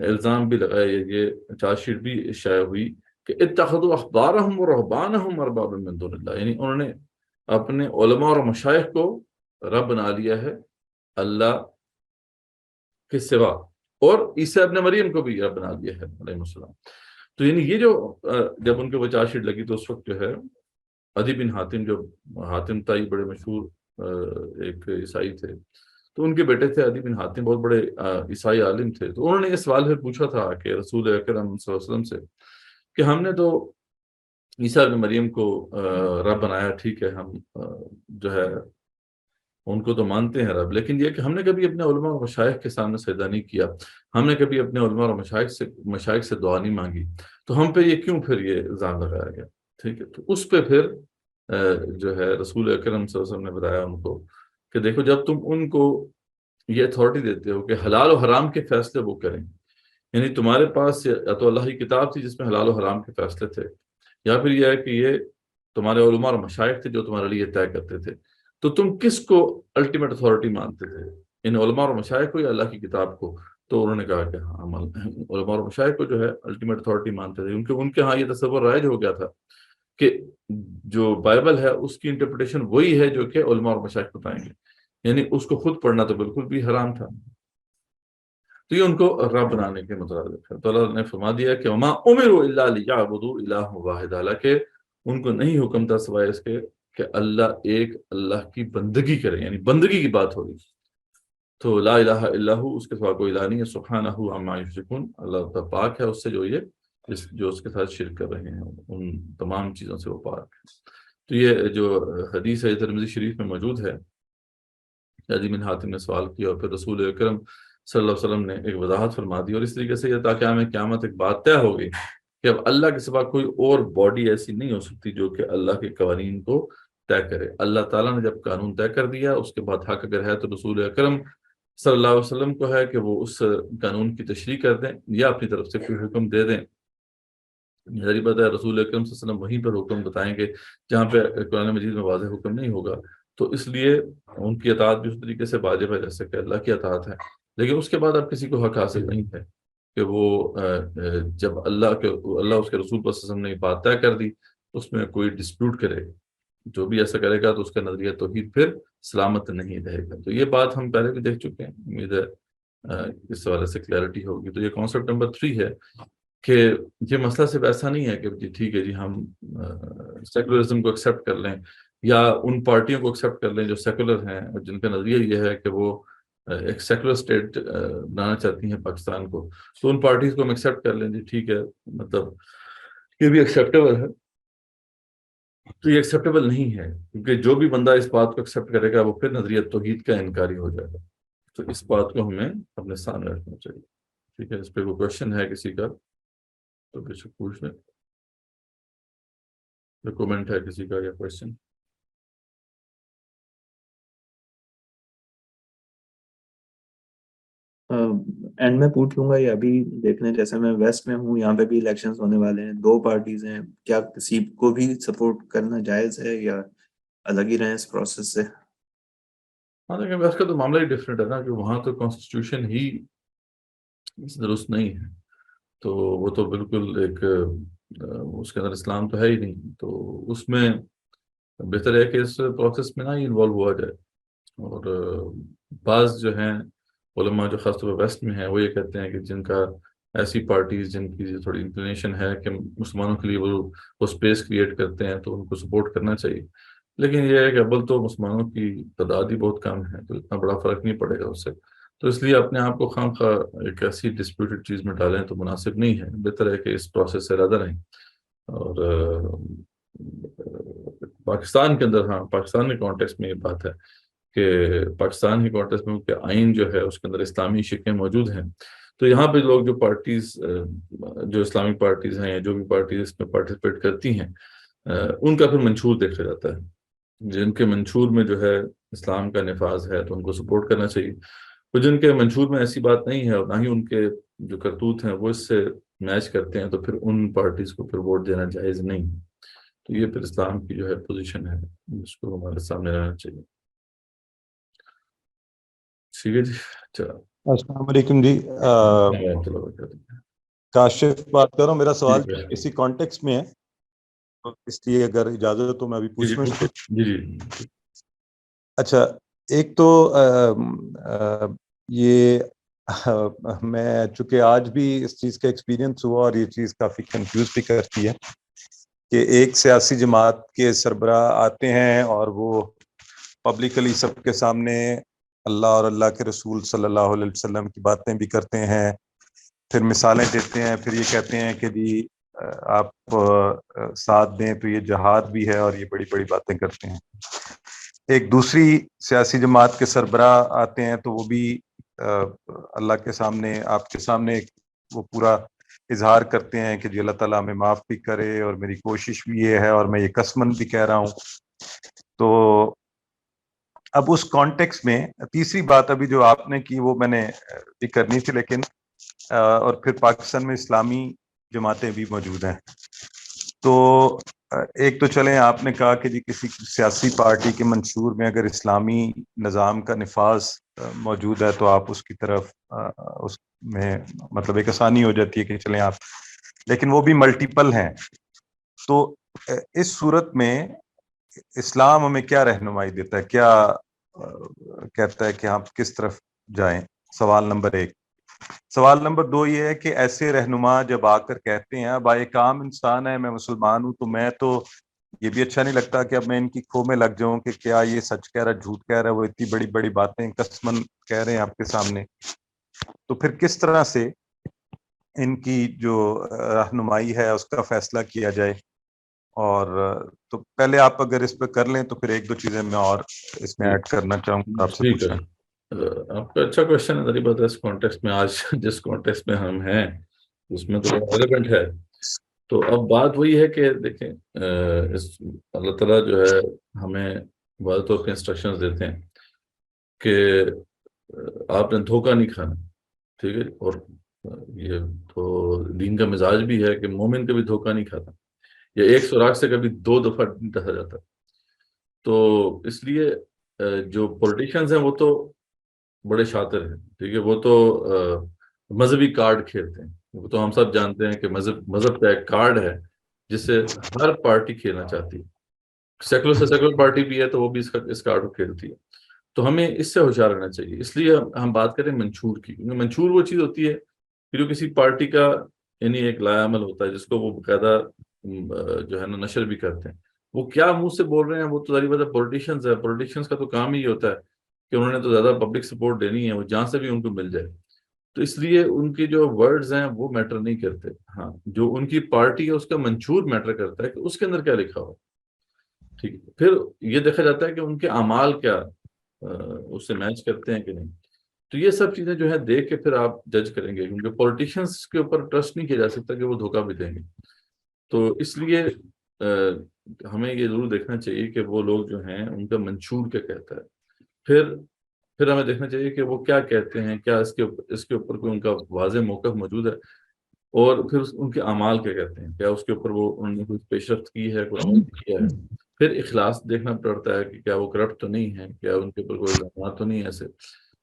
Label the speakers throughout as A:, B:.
A: الزام بھی لگایا، یہ چارج شیٹ بھی شائع ہوئی کہ اتخذوا احبارهم ورهبانهم اربابا من دون اللہ، یعنی انہوں نے اپنے علماء اور مشائخ کو رب بنا لیا ہے اللہ کے سوا، اور عیسیٰ ابن مریم کو بھی رب بنا لیا ہے علیہ السلام۔ تو یعنی یہ جو جب ان کے وہ چارج شیٹ لگی تو اس وقت جو ہے عدی بن حاتم، جو حاتم تائی بڑے مشہور ایک عیسائی تھے، تو ان کے بیٹے تھے عدی بن حاتم، بہت بڑے عیسائی عالم تھے، تو انہوں نے یہ سوال پھر پوچھا تھا کہ رسول اکرم صلی اللہ علیہ وسلم سے کہ ہم نے تو عیسیٰ ابن مریم کو رب بنایا، ٹھیک ہے، ہم جو ہے ان کو تو مانتے ہیں رب، لیکن یہ کہ ہم نے کبھی اپنے علماء اور مشائخ کے سامنے سجدہ نہیں کیا، ہم نے کبھی اپنے علماء اور مشائخ سے دعا نہیں مانگی، تو ہم پہ یہ کیوں پھر یہ الزام لگایا گیا؟ ٹھیک ہے، تو اس پہ پھر جو ہے رسول اکرم صلی اللہ علیہ وسلم نے بتایا ان کو کہ دیکھو، جب تم ان کو یہ اتھارٹی دیتے ہو کہ حلال و حرام کے فیصلے وہ کریں، یعنی تمہارے پاس یا تو اللہ کی کتاب تھی جس میں حلال و حرام کے فیصلے تھے، یا پھر یہ ہے کہ یہ تمہارے علماء اور مشائخ تھے جو تمہارے لیے طے کرتے تھے، تو تم کس کو الٹیمیٹ اتھارٹی مانتے تھے، ان علماء اور مشائخ کو یا اللہ کی کتاب کو؟ تو انہوں نے کہا کہ ہاں، ہم علماء اور مشائخ کو جو ہے الٹیمیٹ اتھارٹی مانتے تھے، ان کے ہاں یہ تصور رائج ہو گیا تھا کہ جو بائبل ہے اس کی انٹرپریٹیشن وہی ہے جو کہ علماء اور مشائخ بتائیں گے، یعنی اس کو خود پڑھنا تو بالکل بھی حرام تھا۔ تو یہ ان کو رب بنانے کے مترادف ہے۔ تو اللہ نے فرما دیا کہ وما امروا الا ليعبدوا الہ واحد، حالانکہ ان کو نہیں حکم تھا سوائے اس کے کہ اللہ کی بندگی کریں، یعنی بندگی کی بات ہوگی، تو لا الہ الا ہو، اس کے سوا کوئی الہ نہیں ہے، سبحانہ عما یشرکون، اللہ تعالیٰ پاک ہے اس سے جو اس کے ساتھ شرک کر رہے ہیں، ان تمام چیزوں سے وہ پاک ہے۔ تو یہ جو حدیث ہے ترمذی شریف میں موجود ہے، عدی بن حاتم نے سوال کیا اور پھر رسول اکرم صلی اللہ علیہ وسلم نے ایک وضاحت فرما دی، اور اس طریقے سے یہ تاکہ ہمیں قیامت ایک بات طے ہو گئی کہ اب اللہ کے سوا کوئی اور باڈی ایسی نہیں ہو سکتی جو کہ اللہ کے قوانین کو طے کرے۔ اللہ تعالیٰ نے جب قانون طے کر دیا، اس کے بعد حق اگر ہے تو رسول اکرم صلی اللہ علیہ وسلم کو ہے کہ وہ اس قانون کی تشریح کر دیں یا اپنی طرف سے کوئی حکم دے دیں۔ ظاہر بات ہے رسول اکرم صلی اللہ علیہ وسلم وہیں پر حکم بتائیں گے جہاں پہ قرآن مجید میں واضح حکم نہیں ہوگا، تو اس لیے ان کی اطاعت بھی اس طریقے سے واجب ہے جیسے کہ اللہ کی اطاعت ہے، لیکن اس کے بعد اب کسی کو حق حاصل نہیں ہے کہ وہ جب اللہ اس کے رسول پر وسلم نے بات طے کر دی، اس میں کوئی ڈسپیوٹ کرے، جو بھی ایسا کرے گا تو اس کا نظریہ توحید پھر سلامت نہیں رہے گا۔ تو یہ بات ہم پہلے بھی دیکھ چکے ہیں، امید ہے اس حوالے سے کلیئرٹی ہوگی۔ تو یہ کانسیپٹ نمبر 3 ہے کہ یہ مسئلہ صرف ایسا نہیں ہے کہ جی ٹھیک ہے جی ہم سیکولرزم کو ایکسیپٹ کر لیں یا ان پارٹیوں کو ایکسیپٹ کر لیں جو سیکولر ہیں اور جن کا نظریہ یہ ہے کہ وہ ایک سیکولر اسٹیٹ بنانا چاہتی ہیں پاکستان کو، تو ان پارٹیز کو ہم ایکسیپٹ کر لیں، جی ٹھیک ہے، مطلب یہ بھی ایکسیپٹیبل ہے۔ تو یہ ایکسیپٹیبل نہیں ہے، کیونکہ جو بھی بندہ اس بات کو ایکسیپٹ کرے گا وہ پھر نظریہ توحید کا انکاری ہو جائے گا۔ تو اس بات کو ہمیں اپنے سامنے رکھنا چاہیے۔ ٹھیک ہے، اس پہ کوئی کوشچن ہے کسی کا تو بے شک پوچھ لیں، ریکومنٹ ہے کسی کا یا کوشچن؟
B: اینڈ میں پوچھ لوں گا، یہ ابھی دیکھنے جیسے میں ویسٹ میں ہوں، یہاں پہ بھی الیکشنز ہونے والے ہیں، 2 پارٹیز ہیں، کیا کسی کو بھی سپورٹ کرنا جائز ہے یا الگ ہی رہیں اس پروسیس سے؟
A: ہاں لیکن ویسٹ کا تو معاملہ ہی ڈفرینٹ ہے نا، کہ وہاں تو کانسٹیٹیوشن ہی درست نہیں ہے، تو وہ تو بالکل ایک اس کے اندر اسلام تو ہے ہی نہیں، تو اس میں بہتر ہے کہ اس پروسیس میں نہ ہی انوالو ہوا جائے۔ اور بعض جو ہیں علماء جو خاص طور پر ویسٹ میں ہیں وہ یہ کہتے ہیں کہ جن کا ایسی پارٹیز جن کی تھوڑی انکلینیشن ہے کہ مسلمانوں کے لیے وہ اسپیس کریٹ کرتے ہیں تو ان کو سپورٹ کرنا چاہیے، لیکن یہ ہے کہ ابل تو مسلمانوں کی تعداد ہی بہت کم ہے، تو اتنا بڑا فرق نہیں پڑے گا اس سے، تو اس لیے اپنے آپ کو خواہ خواہ ایک ایسی ڈسپیوٹڈ چیز میں ڈالیں تو مناسب نہیں ہے، بہتر ہے کہ اس پروسیس سے ارادہ رہیں۔ اور پاکستان کے اندر، ہاں پاکستان کے کانٹیکسٹ میں یہ بات ہے کہ پاکستان کے کانٹیکسٹ میں کہ آئین جو ہے اس کے اندر اسلامی شکیں موجود ہیں، تو یہاں پہ لوگ جو پارٹیز جو اسلامک پارٹیز ہیں یا جو بھی پارٹیز اس میں پارٹیسپیٹ کرتی ہیں ان کا پھر منشور دیکھا جاتا ہے، جن کے منشور میں جو ہے اسلام کا نفاذ ہے تو ان کو سپورٹ کرنا چاہیے، اور جن کے منشور میں ایسی بات نہیں ہے اور نہ ہی ان کے جو کرتوت ہیں وہ اس سے میچ کرتے ہیں تو پھر ان پارٹیز کو پھر ووٹ دینا جائز نہیں ہے۔ تو یہ پھر اسلام کی جو ہے پوزیشن ہے، اس کو ہمارے سامنے رہنا چاہیے۔ ٹھیک ہے جی. چلو.
C: السلام علیکم جی.
A: چلو.
C: کاشف بات کر رہا ہوں. میرا سوال
A: ٹھیک ہے.
C: اسی کانٹیکس میں ہے، اس لیے اگر اجازت ہو تو میں ابھی
A: جی جی
C: پوچھ لوں.
A: جی جی.
C: اچھا، ایک تو یہ میں چونکہ آج بھی اس چیز کا ایکسپیرینس ہوا اور یہ چیز کافی کنفیوز بھی کرتی ہے کہ ایک سیاسی جماعت کے سربراہ آتے ہیں اور وہ پبلکلی سب کے سامنے اللہ اور اللہ کے رسول صلی اللہ علیہ وسلم کی باتیں بھی کرتے ہیں، پھر مثالیں دیتے ہیں، پھر یہ کہتے ہیں کہ جی آپ ساتھ دیں تو یہ جہاد بھی ہے، اور یہ بڑی بڑی باتیں کرتے ہیں. ایک دوسری سیاسی جماعت کے سربراہ آتے ہیں تو وہ بھی اللہ کے سامنے، آپ کے سامنے وہ پورا اظہار کرتے ہیں کہ جی اللہ تعالیٰ ہمیں معاف بھی کرے، اور میری کوشش بھی یہ ہے، اور میں یہ قسمن بھی کہہ رہا ہوں. تو اب اس کانٹیکس میں تیسری بات ابھی جو آپ نے کی وہ میں نے بھی کرنی تھی، لیکن اور پھر پاکستان میں اسلامی جماعتیں بھی موجود ہیں. تو ایک تو چلیں آپ نے کہا کہ جی کسی سیاسی پارٹی کے منشور میں اگر اسلامی نظام کا نفاذ موجود ہے تو آپ اس کی طرف اس میں مطلب ایک آسانی ہو جاتی ہے کہ چلیں آپ، لیکن وہ بھی ملٹیپل ہیں. تو اس صورت میں اسلام ہمیں کیا رہنمائی دیتا ہے، کیا کہتا ہے کہ آپ کس طرف جائیں؟ سوال نمبر 1. سوال نمبر 2 یہ ہے کہ ایسے رہنما جب آ کر کہتے ہیں اب ایک عام انسان ہے، میں مسلمان ہوں، تو میں تو یہ بھی اچھا نہیں لگتا کہ اب میں ان کی کھو میں لگ جاؤں کہ کیا یہ سچ کہہ رہا ہے جھوٹ کہہ رہا ہے، وہ اتنی بڑی بڑی باتیں قسمن کہہ رہے ہیں آپ کے سامنے. تو پھر کس طرح سے ان کی جو رہنمائی ہے اس کا فیصلہ کیا جائے؟ اور تو پہلے آپ اگر اس پہ کر لیں تو پھر ایک دو چیزیں میں اور اس میں ایڈ کرنا چاہوں گا، آپ سے
A: ٹھیک ہے.
C: پوچھنا.
A: آپ کا اچھا کوشچن ہے. ذری بات ہے اس کانٹیکس میں آج جس کانٹیکس میں ہم ہیں اس میں تو ریلیونٹ ہے. تو اب بات وہی ہے کہ دیکھیں اللہ تعالیٰ جو ہے ہمیں واضح طور پہ انسٹرکشنز دیتے ہیں کہ آپ نے دھوکہ نہیں کھانا. ٹھیک ہے. اور یہ تو دین کا مزاج بھی ہے کہ مومن کبھی دھوکہ نہیں کھاتا، یا ایک سوراخ سے کبھی 2 دفعہ نہیں ڈسا جاتا. تو اس لیے جو پولیٹیشنز ہیں وہ تو بڑے شاطر ہیں. ٹھیک ہے. وہ تو مذہبی کارڈ کھیلتے ہیں. وہ تو ہم سب جانتے ہیں کہ مذہب کا ایک کارڈ ہے جس سے ہر پارٹی کھیلنا چاہتی ہے. سیکولر سے سیکولر پارٹی بھی ہے تو وہ بھی اس کارڈ کو کھیلتی ہے. تو ہمیں اس سے ہوشیار رہنا چاہیے. اس لیے ہم بات کریں منشور کی، کیونکہ منشور وہ چیز ہوتی ہے کہ جو کسی پارٹی کا یعنی ایک لائے عمل ہوتا ہے جس کو وہ باقاعدہ جو ہے نا نشر بھی کرتے ہیں. وہ کیا منہ سے بول رہے ہیں وہ تو ظاہر بات ہے پولیٹیشنز ہے. پولیٹیشنز کا تو کام ہی ہوتا ہے کہ انہوں نے تو زیادہ پبلک سپورٹ دینی ہے، وہ جہاں سے بھی ان کو مل جائے. تو اس لیے ان کی جو ورڈز ہیں وہ میٹر نہیں کرتے. ہاں، جو ان کی پارٹی ہے اس کا منشور میٹر کرتا ہے کہ اس کے اندر کیا لکھا ہو. ٹھیک ہے. پھر یہ دیکھا جاتا ہے کہ ان کے اعمال کیا اس سے میچ کرتے ہیں کہ نہیں. تو یہ سب چیزیں جو ہے دیکھ کے پھر آپ جج کریں گے، کیونکہ پولیٹیشنز کے اوپر ٹرسٹ نہیں کیا جا سکتا کہ وہ دھوکہ بھی دیں گے. تو اس لیے ہمیں یہ ضرور دیکھنا چاہیے کہ وہ لوگ جو ہیں ان کا منشور کیا کہتا ہے. پھر ہمیں دیکھنا چاہیے کہ وہ کیا کہتے ہیں، کیا اس کے اوپر کوئی ان کا واضح موقف موجود ہے، اور پھر ان کے اعمال کیا کہتے ہیں، کیا اس کے اوپر وہ انہوں نے کوئی پیش رفت کی ہے، کوئی عمل کیا ہے. پھر اخلاص دیکھنا پڑتا ہے کہ کیا وہ کرپٹ تو نہیں ہے، کیا ان کے اوپر کوئی الزامات تو نہیں ہے ایسے.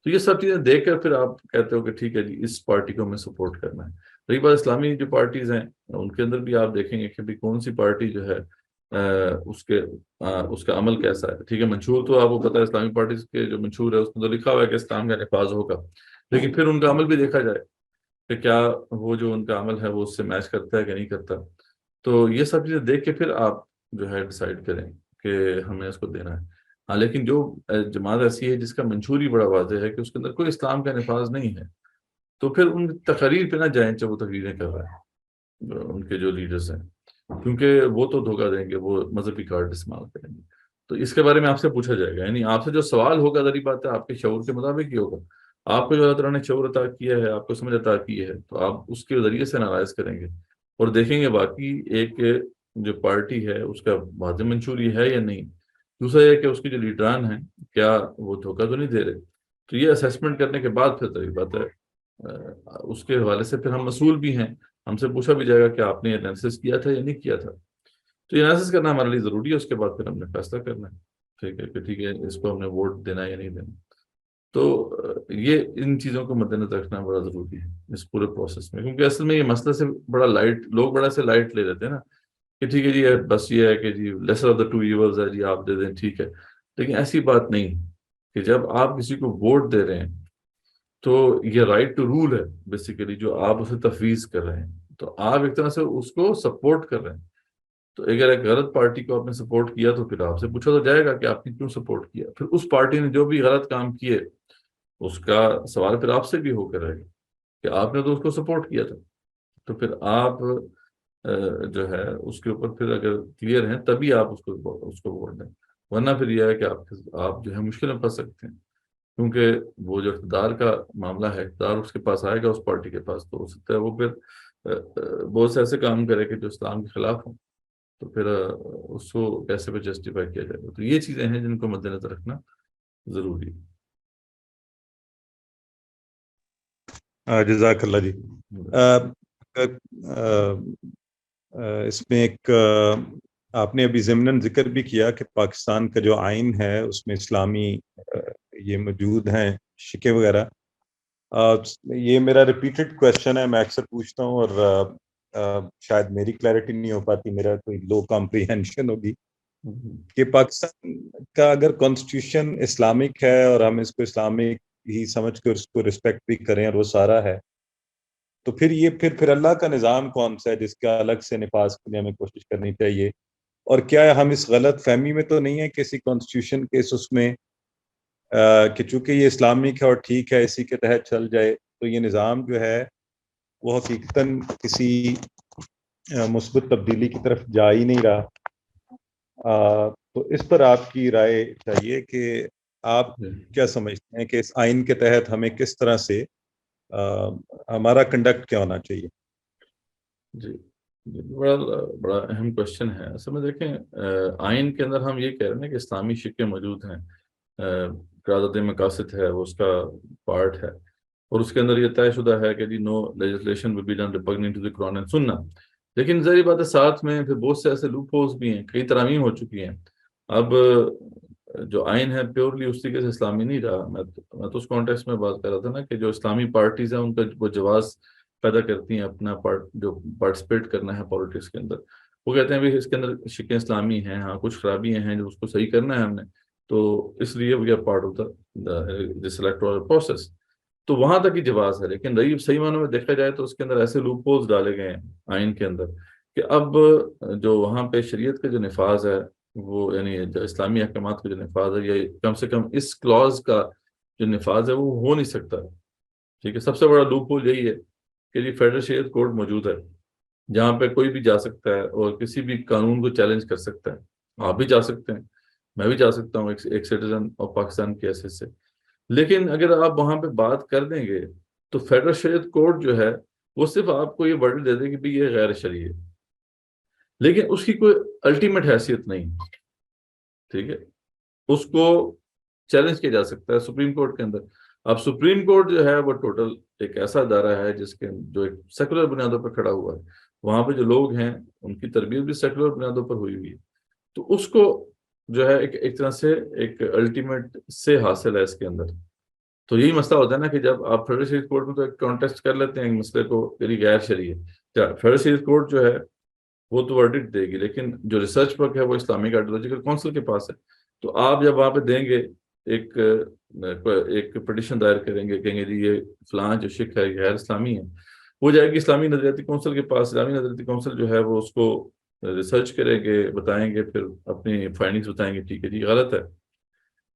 A: تو یہ سب چیزیں دیکھ کر پھر آپ کہتے ہو کہ ٹھیک ہے جی اس پارٹی کو ہمیں سپورٹ کرنا ہے. رہی بات اسلامی جو پارٹیز ہیں ان کے اندر بھی آپ دیکھیں گے کہ بھی کون سی پارٹی جو ہے اس کا عمل کیسا ہے. ٹھیک ہے. منشور تو آپ کو پتا ہے اسلامی پارٹیز کے جو منشور ہے اس میں تو لکھا ہوا ہے کہ اسلام کا نفاذ ہوگا، لیکن پھر ان کا عمل بھی دیکھا جائے کہ کیا وہ جو ان کا عمل ہے وہ اس سے میچ کرتا ہے کہ نہیں کرتا. تو یہ سب چیزیں دیکھ کے پھر آپ جو ہے ڈیسائیڈ کریں کہ ہمیں اس کو دینا ہے. ہاں، لیکن جو جماعت ایسی ہے جس کا منشور ہی بڑا واضح ہے کہ اس کے اندر کوئی اسلام کا نفاذ نہیں ہے، تو پھر ان تقریر پہ نہ جائیں چاہے وہ تقریریں کر رہے ہیں ان کے جو لیڈرز ہیں، کیونکہ وہ تو دھوکہ دیں گے، وہ مذہبی کارڈ استعمال کریں گے. تو اس کے بارے میں آپ سے پوچھا جائے گا، یعنی آپ سے جو سوال ہوگا ذری بات ہے آپ کے شعور کے مطابق ہی ہوگا. آپ کو جو اللہ تعالیٰ نے شعور عطا کیا ہے، آپ کو سمجھ عطا کی ہے، تو آپ اس کے ذریعے سے انالائز کریں گے اور دیکھیں گے باقی ایک جو پارٹی ہے اس کا واضح منشور یہ ہے یا نہیں. دوسرا یہ کہ اس کی جو لیڈران ہیں کیا وہ دھوکہ تو نہیں دے رہے. تو یہ اسیسمنٹ کرنے کے بعد پھر ذری بات ہے اس کے حوالے سے پھر ہم مسئول بھی ہیں، ہم سے پوچھا بھی جائے گا کہ آپ نے انالیسس کیا تھا یا نہیں کیا تھا. تو یہ انالیسس کرنا ہمارے لیے ضروری ہے. اس کے بعد پھر ہم نے فیصلہ کرنا ہے ٹھیک ہے کہ ٹھیک ہے اس کو ہم نے ووٹ دینا ہے یا نہیں دینا. تو یہ ان چیزوں کو مد نظر رکھنا بڑا ضروری ہے اس پورے پروسیس میں، کیونکہ اصل میں یہ مسئلہ سے بڑا لائٹ، لوگ بڑا سے لائٹ لے لیتے ہیں نا کہ ٹھیک ہے جی بس یہ ہے کہ جی lesser of the two evils ہے جی آپ دے دیں ٹھیک ہے، لیکن ایسی بات نہیں کہ جب آپ کسی کو ووٹ دے رہے ہیں تو یہ رائٹ ٹو رول ہے بیسیکلی جو آپ اسے تفویض کر رہے ہیں، تو آپ ایک طرح سے اس کو سپورٹ کر رہے ہیں. تو اگر ایک غلط پارٹی کو آپ نے سپورٹ کیا تو پھر آپ سے پوچھا تو جائے گا کہ آپ نے کیوں سپورٹ کیا، پھر اس پارٹی نے جو بھی غلط کام کیے اس کا سوال پھر آپ سے بھی ہو کر رہے گا کہ آپ نے تو اس کو سپورٹ کیا تھا. تو پھر آپ جو ہے اس کے اوپر پھر اگر کلیئر ہیں تبھی آپ اس کو ووٹ دیں، ورنہ پھر یہ ہے کہ آپ جو ہے مشکل میں پھنس سکتے ہیں، کیونکہ وہ جو اقتدار کا معاملہ ہے، اقتدار اس کے پاس آئے گا اس پارٹی کے پاس، تو ہو سکتا ہے وہ پھر بہت سے ایسے کام کرے کہ جو اسلام کے خلاف ہوں، تو پھر اس کو کیسے پہ جسٹیفائی کیا جائے گا. تو یہ چیزیں ہیں جن کو مد نظر رکھنا ضروری ہے.
C: جزاک اللہ جی. اس میں ایک آپ نے ابھی ضمناً ذکر بھی کیا کہ پاکستان کا جو آئین ہے اس میں اسلامی یہ موجود ہیں شکے وغیرہ. یہ میرا ریپیٹڈ کویشچن ہے، میں اکثر پوچھتا ہوں اور شاید میری کلیئرٹی نہیں ہو پاتی، میرا کوئی لو کمپریہنشن ہوگی کہ پاکستان کا اگر کانسٹیٹیوشن اسلامک ہے اور ہم اس کو اسلامک ہی سمجھ کر اس کو رسپیکٹ بھی کریں اور وہ سارا ہے، تو پھر اللہ کا نظام کون سا ہے جس کا الگ سے نفاذ کرنے ہمیں کوشش کرنی چاہیے؟ اور کیا ہم اس غلط فہمی میں تو نہیں ہے کسی کانسٹیٹیوشن کے اس میں کہ چونکہ یہ اسلامک ہے اور ٹھیک ہے اسی کے تحت چل جائے، تو یہ نظام جو ہے وہ حقیقتاً کسی مثبت تبدیلی کی طرف جا ہی نہیں رہا. تو اس پر آپ کی رائے چاہیے کہ آپ کیا سمجھتے ہیں کہ اس آئین کے تحت ہمیں کس طرح سے ہمارا کنڈکٹ کیا ہونا چاہیے؟
A: جی بڑا اہم کوشچن ہے. اصل میں دیکھیں آئین کے اندر ہم یہ کہہ رہے ہیں کہ اسلامی شکیں موجود ہیں، قرارداد مقاصد ہے وہ اس کا پارٹ ہے، اور اس کے اندر یہ طے شدہ ہے کہ جی no legislation will be done repugnant to the Quran and Sunnah. لیکن ظاہر بات ہے ساتھ میں پھر بہت سے ایسے لوپ ہولز بھی ہیں، کئی ترامیم ہو چکی ہیں. اب جو آئین ہے پیورلی اس طریقے سے اسلامی نہیں رہا. میں تو اس کانٹیکسٹ میں بات کر رہا تھا نا کہ جو اسلامی پارٹیز ہیں ان کا وہ جواز پیدا کرتی ہیں اپنا جو پارٹیسپیٹ کرنا ہے پالیٹکس کے اندر، وہ کہتے ہیں بھی اس کے اندر شکیں اسلامی ہیں، ہاں کچھ خرابیاں ہیں جو اس کو صحیح کرنا ہے ہم نے، تو اس لیے we are part of this electoral process. تو وہاں تک ہی جواز ہے. لیکن رہی صحیح معنوں میں دیکھا جائے تو اس کے اندر ایسے لوپ ہولز ڈالے گئے ہیں آئین کے اندر کہ اب جو وہاں پہ شریعت کا جو نفاذ ہے وہ یعنی جو اسلامی احکامات کا جو نفاذ ہے، یا کم سے کم اس کلاز کا جو نفاذ ہے وہ ہو نہیں سکتا. ٹھیک ہے، سب سے بڑا لوپ ہول یہی ہے کہ جی فیڈرل شریعت کورٹ موجود ہے جہاں پہ کوئی بھی جا سکتا ہے اور کسی بھی قانون کو چیلنج کر سکتا ہے. آپ بھی جا سکتے ہیں، میں بھی جا سکتا ہوں ایک سٹیزن آف پاکستان کے حیثیت سے. لیکن اگر آپ وہاں پہ بات کر دیں گے تو فیڈرل شریعت کورٹ جو ہے وہ صرف آپ کو یہ ورڈ دے دے کہ بھی یہ غیر شرعی ہے، لیکن اس کی کوئی الٹیمیٹ حیثیت نہیں. ٹھیک ہے، اس کو چیلنج کیا جا سکتا ہے سپریم کورٹ کے اندر. اب سپریم کورٹ جو ہے وہ ٹوٹل ایک ایسا ادارہ ہے جس کے جو ایک سیکولر بنیادوں پر کھڑا ہوا ہے. وہاں پہ جو لوگ ہیں ان کی تربیت بھی سیکولر بنیادوں پر ہوئی ہوئی ہے. تو اس کو جو ہے ایک طرح سے ایک الٹیمیٹ سے حاصل ہے اس کے اندر. تو یہی مسئلہ ہوتا ہے نا کہ جب آپ فیڈرل شریعت کورٹ میں تو ایک کانٹیسٹ کر لیتے ہیں ایک مسئلے کو یعنی غیر شرعی ہے، فیڈرل شریعت کورٹ جو ہے وہ تو ورڈکٹ دے گی، لیکن جو ریسرچ ورک ہے وہ اسلامک آئیڈیالوجیکل کونسل کے پاس ہے. تو آپ جب وہاں پہ دیں گے ایک پٹیشن دائر کریں گے، کہیں گے جی یہ فلاں جو شک ہے غیر اسلامی ہے، وہ جائے گی اسلامی نظریاتی کونسل کے پاس. اسلامی نظریاتی کونسل جو ہے وہ اس کو ریسرچ کریں گے، بتائیں گے، پھر اپنی فائنڈنگز بتائیں گے ٹھیک ہے جی غلط ہے.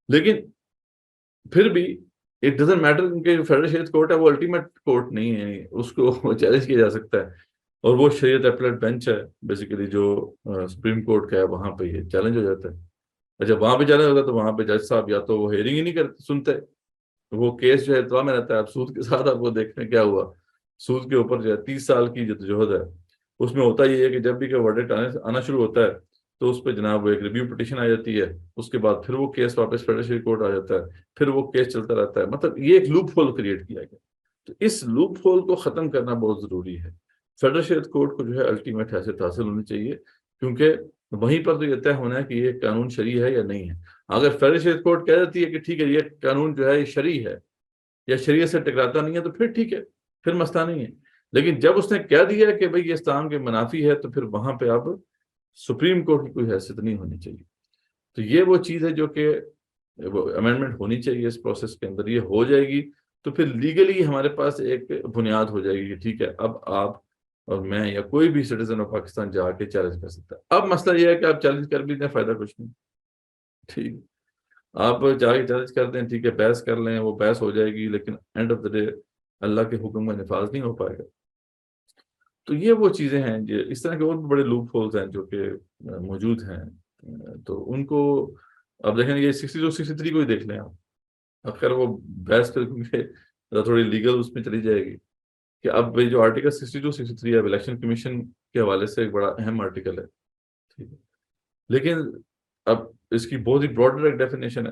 A: لیکن پھر بھی اٹ ڈزنٹ میٹر کیونکہ جو فیڈرل شریعت کورٹ ہے وہ الٹیمیٹ کورٹ نہیں ہے، اس کو چیلنج کیا جا سکتا ہے. اور وہ شریعت اپیلیٹ بینچ ہے بیسیکلی جو سپریم کورٹ کا ہے، وہاں پہ یہ چیلنج ہو جاتا ہے. اچھا وہاں پہ چیلنج ہوتا ہے تو وہاں پہ جج صاحب یا تو وہ ہیئرنگ ہی نہیں کرتے، سنتے، وہ کیس جو ہے اطلاع میں رہتا ہے. اب سود کے ساتھ آپ کو دیکھیں کیا ہوا، سود کے اوپر جو ہے 30 سال کی جدوجہد ہے. اس میں ہوتا یہ ہے کہ جب بھی کہ ورڈکٹ آنا شروع ہوتا ہے تو اس پہ جناب وہ ایک ریویو پٹیشن آ جاتی ہے، اس کے بعد پھر وہ کیس واپس فیڈرل شریعت کورٹ آ جاتا ہے، پھر وہ کیس چلتا رہتا ہے. مطلب یہ ایک لوپ ہول کریٹ کیا گیا. تو اس لوپ ہول کو ختم کرنا بہت ضروری ہے. فیڈرل شریعت کورٹ کو جو ہے الٹیمیٹ حیثیت حاصل ہونی چاہیے کیونکہ وہیں پر تو یہ طے ہونا ہے کہ یہ قانون شرعی ہے یا نہیں ہے. اگر فیڈرل شریعت کورٹ کہہ دیتی ہے کہ ٹھیک ہے یہ قانون جو ہے یہ شرعی ہے یا شریعت سے ٹکراتا نہیں ہے تو پھر ٹھیک ہے, پھر مسئلہ نہیں ہے. لیکن جب اس نے کہہ دیا کہ بھئی یہ اسلام کے منافی ہے تو پھر وہاں پہ اب سپریم کورٹ کی کوئی حیثیت نہیں ہونی چاہیے. تو یہ وہ چیز ہے جو کہ امینڈمنٹ ہونی چاہیے اس پروسیس کے اندر. یہ ہو جائے گی تو پھر لیگلی ہمارے پاس ایک بنیاد ہو جائے گی کہ ٹھیک ہے اب آپ اور میں یا کوئی بھی سٹیزن آف پاکستان جا کے چیلنج کر سکتا ہے. اب مسئلہ یہ ہے کہ آپ چیلنج کر بھی دیں, فائدہ کچھ نہیں. ٹھیک, آپ جا کے چیلنج کر دیں, ٹھیک ہے بحث کر لیں, وہ بحث ہو جائے گی, لیکن اینڈ آف دا ڈے اللہ کے حکم کا نفاذ نہیں ہو پائے گا. تو یہ وہ چیزیں ہیں, اس طرح کے اور بھی بڑے لوپ ہولز ہیں جو کہ موجود ہیں. تو ان کو اب دیکھیں یہ 62 63 کو ہی دیکھ لیں آپ. اگر وہ بحث کر کیونکہ تھوڑی لیگل اس میں چلی جائے گی کہ اب جو آرٹیکل 62 63 ہے الیکشن کمیشن کے حوالے سے ایک بڑا اہم آرٹیکل ہے. ٹھیک ہے, لیکن اب اس کی بہت ہی براڈر ایک ڈیفینیشن ہے.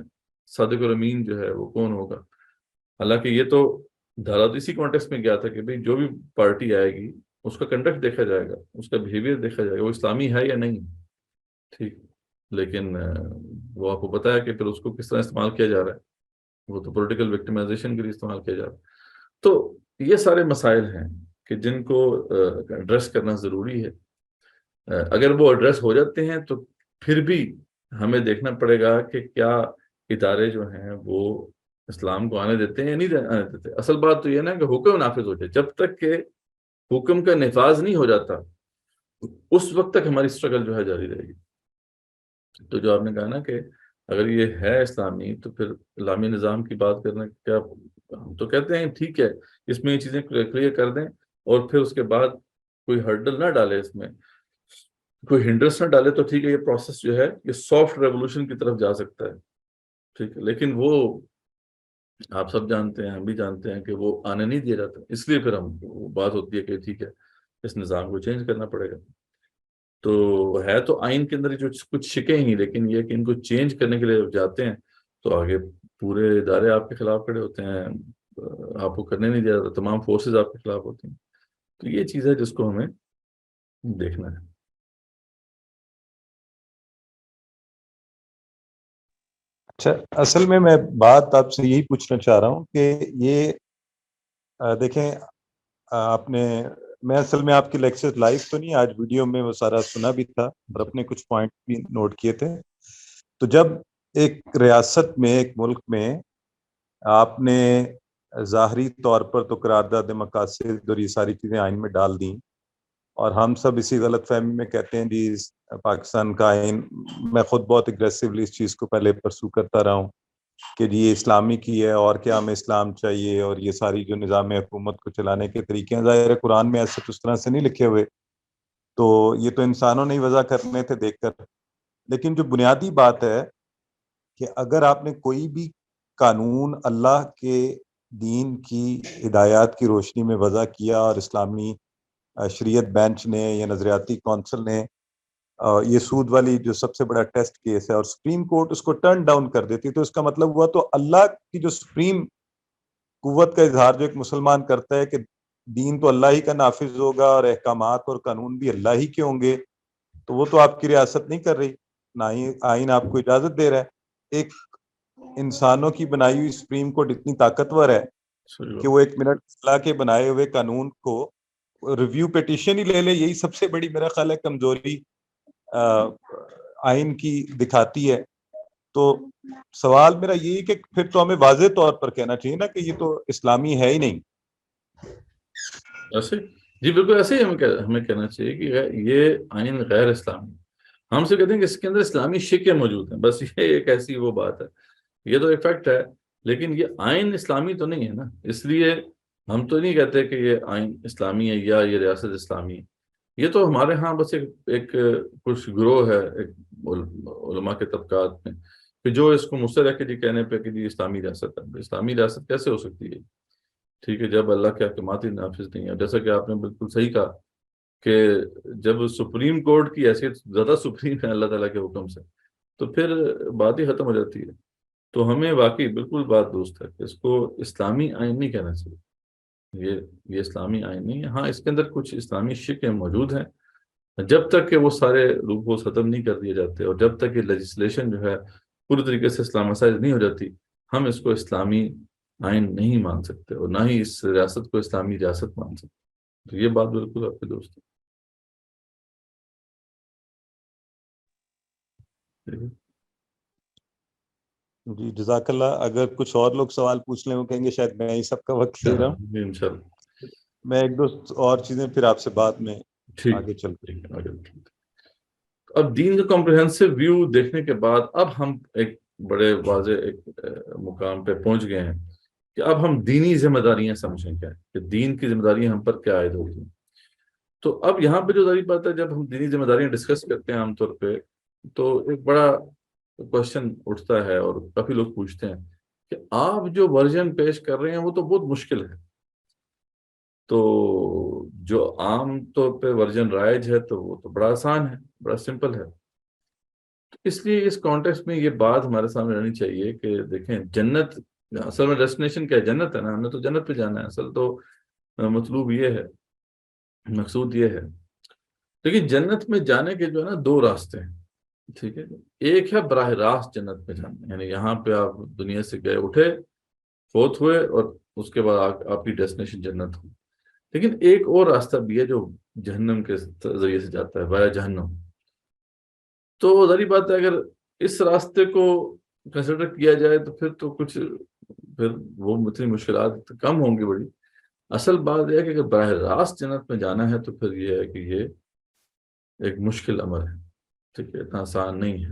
A: صادق الامین جو ہے وہ کون ہوگا, حالانکہ یہ تو دھارا اسی کانٹیکسٹ میں گیا تھا کہ بھئی جو بھی پارٹی آئے گی اس کا کنڈکٹ دیکھا جائے گا, اس کا بیہیویئر دیکھا جائے گا, وہ اسلامی ہے یا نہیں. ٹھیک, لیکن وہ آپ کو پتا ہے کہ پھر اس کو کس طرح استعمال کیا جا رہا ہے, وہ تو پولیٹیکل وکٹمائزیشن کے لیے استعمال کیا جا رہا ہے. تو یہ سارے مسائل ہیں کہ جن کو ایڈریس کرنا ضروری ہے. اگر وہ ایڈریس ہو جاتے ہیں تو پھر بھی ہمیں دیکھنا پڑے گا کہ کیا ادارے جو ہیں وہ اسلام کو آنے دیتے ہیں یا نہیں آنے دیتے. اصل بات تو یہ نا کہ حکم نافذ ہو جائے. جب تک کہ حکم کا نفاذ نہیں ہو جاتا اس وقت تک ہماری اسٹرگل جو ہے جاری رہے گی. تو جو آپ نے کہا نا کہ اگر یہ ہے اسلامی تو پھر اسلامی نظام کی بات کرنا کیا, ہم تو کہتے ہیں ٹھیک ہے اس میں یہ چیزیں کلیئر کر دیں اور پھر اس کے بعد کوئی ہرڈل نہ ڈالے, اس میں کوئی ہنڈرنس نہ ڈالے تو ٹھیک ہے, یہ پروسیس جو ہے یہ سافٹ ریولوشن کی طرف جا سکتا ہے. ٹھیک ہے, لیکن وہ آپ سب جانتے ہیں, ہم بھی جانتے ہیں کہ وہ آنے نہیں دیا جاتا. اس لیے پھر ہم بات ہوتی ہے کہ ٹھیک ہے اس نظام کو چینج کرنا پڑے گا. تو ہے تو آئین کے اندر جو کچھ شکیں ہی, لیکن یہ کہ ان کو چینج کرنے کے لیے جب جاتے ہیں تو آگے پورے ادارے آپ کے خلاف کھڑے ہوتے ہیں, آپ کو کرنے نہیں دیا جاتا, تمام فورسز آپ کے خلاف ہوتی ہیں. تو یہ چیز ہے جس کو ہمیں دیکھنا ہے.
C: اچھا, اصل میں بات آپ سے یہی پوچھنا چاہ رہا ہوں کہ یہ دیکھیں آپ نے, میں اصل میں آپ کے لیکچر لائیو تو نہیں, آج ویڈیو میں وہ سارا سنا بھی تھا اور اپنے کچھ پوائنٹ بھی نوٹ کیے تھے. تو جب ایک ریاست میں, ایک ملک میں آپ نے ظاہری طور پر تو قرارداد مقاصد اور یہ ساری چیزیں آئین میں ڈال دیں اور ہم سب اسی غلط فہمی میں کہتے ہیں جی پاکستان کا آئین, میں خود بہت اگریسولی اس چیز کو پہلے پرسو کرتا رہا ہوں کہ جی یہ اسلامی کی ہے اور کیا ہمیں اسلام چاہیے, اور یہ ساری جو نظام حکومت کو چلانے کے طریقے ہیں ظاہر قرآن میں ایسے اس طرح سے نہیں لکھے ہوئے, تو یہ تو انسانوں نے ہی وضع کرنے تھے دیکھ کر. لیکن جو بنیادی بات ہے کہ اگر آپ نے کوئی بھی قانون اللہ کے دین کی ہدایات کی روشنی میں وضع کیا اور اسلامی شریعت بینچ نے یا نظریاتی کونسل نے یہ سود والی جو سب سے بڑا ٹیسٹ کیس ہے اور سپریم کورٹ اس کو ٹرن ڈاؤن کر دیتی, تو اس کا مطلب ہوا تو اللہ کی جو سپریم قوت کا اظہار جو ایک مسلمان کرتا ہے کہ دین تو اللہ ہی کا نافذ ہوگا اور احکامات اور قانون بھی اللہ ہی کے ہوں گے, تو وہ تو آپ کی ریاست نہیں کر رہی, نہ ہی آئین آپ کو اجازت دے رہا ہے. ایک انسانوں کی بنائی ہوئی سپریم کورٹ اتنی طاقتور ہے کہ وہ 1 منٹ اللہ کے بنائے ہوئے قانون کو ریویو پیٹیشن ہی لے لے, یہی سب سے بڑی میرا خیال ہے کمزوری آئین کی دکھاتی ہے. تو سوال میرا یہی کہ پھر تو ہمیں واضح طور پر کہنا چاہیے نا کہ یہ تو اسلامی ہے ہی نہیں.
A: ایسے جی بالکل ایسے ہی ہمیں کہنا چاہیے کہ یہ آئین غیر اسلامی. ہم سے کہتے ہیں کہ اس کے اندر اسلامی شکیں موجود ہیں, بس یہ ایک ایسی وہ بات ہے, یہ تو ایک فیکٹ ہے, لیکن یہ آئین اسلامی تو نہیں ہے نا. اس لیے ہم تو نہیں کہتے کہ یہ آئین اسلامی ہے یا یہ ریاست اسلامی ہے. یہ تو ہمارے ہاں بس ایک کچھ گروہ ہے ایک علماء کے طبقات میں کہ جو اس کو مصر ہے کہ جی کہنے پہ کہ جی اسلامی ریاست ہے. اسلامی ریاست کیسے ہو سکتی ہے؟ ٹھیک ہے, جب اللہ کے احکامات ہی نافذ نہیں ہے. جیسا کہ آپ نے بالکل صحیح کہا کہ جب سپریم کورٹ کی حیثیت زیادہ سپریم ہے اللہ تعالیٰ کے حکم سے تو پھر بات ہی ختم ہو جاتی ہے. تو ہمیں واقعی بالکل بات درست ہے کہ اس کو اسلامی آئین نہیں کہنا چاہیے. یہ اسلامی آئین نہیں ہے. ہاں اس کے اندر کچھ اسلامی شکیں موجود ہیں جب تک کہ وہ سارے لوپ ہولز ختم نہیں کر دیے جاتے اور جب تک کہ لیجسلیشن جو ہے پوری طریقے سے اسلامائز نہیں ہو جاتی، ہم اس کو اسلامی آئین نہیں مان سکتے اور نہ ہی اس ریاست کو اسلامی ریاست مان سکتے۔ تو یہ بات بالکل آپ کے دوست ہے۔
C: جی جزاک اللہ۔ اگر کچھ اور لوگ سوال پوچھ لیں وہ کہیں گے شاید میں ہی سب کا وقت لے رہا ہوں،
A: انشاءاللہ
C: میں ایک دو اور چیزیں پھر آپ سے بعد میں
A: ٹھیک
C: آگے چلتے ہیں۔
A: ٹھیک ہے، آگے بڑھتے ہیں۔ اب دین کا کمپریہنسو ویو دیکھنے کے بعد اب ہم ایک بڑے واضح ایک مقام پہ پہنچ گئے ہیں کہ اب ہم دینی ذمہ داریاں سمجھیں کیا کہ دین کی ذمہ داریاں ہم پر کیا عائد ہوتی ہیں۔ تو اب یہاں پہ جو ظاہری بات ہے، جب ہم دینی ذمہ داریاں ڈسکس کرتے ہیں عام طور پہ، تو ایک بڑا کوشچن اٹھتا ہے اور کافی لوگ پوچھتے ہیں کہ آپ جو ورژن پیش کر رہے ہیں وہ تو بہت مشکل ہے، تو جو عام طور پہ ورژن رائج ہے تو وہ تو بڑا آسان ہے، بڑا سمپل ہے۔ اس لیے اس کانٹیکسٹ میں یہ بات ہمارے سامنے رہنی چاہیے کہ دیکھیں، جنت اصل میں ڈیسٹینیشن کیا ہے؟ جنت ہے نا، ہم نے تو جنت پہ جانا ہے، اصل تو مطلوب یہ ہے، مقصود یہ ہے۔ لیکن جنت میں جانے کے جو ہے نا دو راستے ہیں، ٹھیک ہے۔ ایک ہے براہ راست جنت میں جانا، یعنی یہاں پہ آپ دنیا سے گئے اٹھے، فوت ہوئے اور اس کے بعد آپ کی ڈیسٹینیشن جنت ہو۔ لیکن ایک اور راستہ بھی ہے جو جہنم کے ذریعے سے جاتا ہے، وایا جہنم۔ تو ظاہری بات ہے اگر اس راستے کو کنسیڈر کیا جائے تو پھر تو کچھ، پھر وہ اتنی مشکلات کم ہوں گی بڑی۔ اصل بات یہ ہے کہ اگر براہ راست جنت میں جانا ہے تو پھر یہ ہے کہ یہ ایک مشکل امر ہے، ٹھیک ہے، اتنا آسان نہیں ہے۔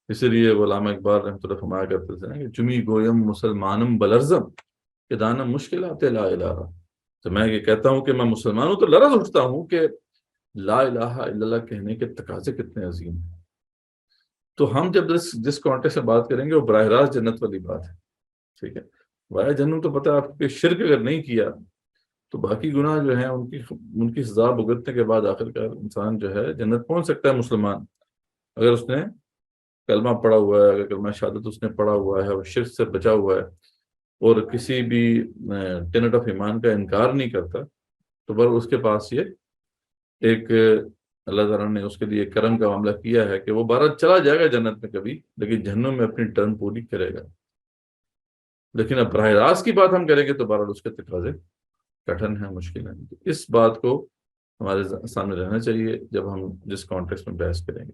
A: اسی لیے علامہ اقبال رحمۃ اللہ فرمایا کرتے تھے کہ چمی گویم مسلمانم بلرزم کہ دانم مشکلات لا الہ۔ تو میں یہ کہتا ہوں کہ میں مسلمان ہوں تو لرز اٹھتا ہوں کہ لا الہ الا اللہ کہنے کے تقاضے کتنے عظیم ہیں۔ تو ہم جب جس کانٹیکسٹ سے بات کریں گے وہ براہ راست جنت والی بات ہے، ٹھیک ہے۔ وایا جہنم تو پتہ ہے آپ کے، شرک اگر نہیں کیا تو باقی گناہ جو ہیں ان کی سزا بھگتنے کے بعد آخرکار انسان جو ہے جنت پہنچ سکتا ہے، مسلمان، اگر اس نے کلمہ پڑھا ہوا ہے، اگر کلمہ شہادت اس نے پڑھا ہوا ہے اور شرک سے بچا ہوا ہے اور کسی بھی ٹینٹ آف ایمان کا انکار نہیں کرتا، تو بر اس کے پاس یہ ایک اللہ تعالیٰ نے اس کے لیے کرم کا معاملہ کیا ہے کہ وہ بھارت چلا جائے گا جنت میں کبھی، لیکن جہنم میں اپنی ٹرن پوری کرے گا۔ لیکن اب براہ راست کی بات ہم کریں گے تو بہرحال اس کے تقاضے کٹھن ہیں، مشکل ہیں۔ اس بات کو ہمارے سامنے رہنا چاہیے جب ہم جس کانٹیکسٹ میں بحث کریں گے،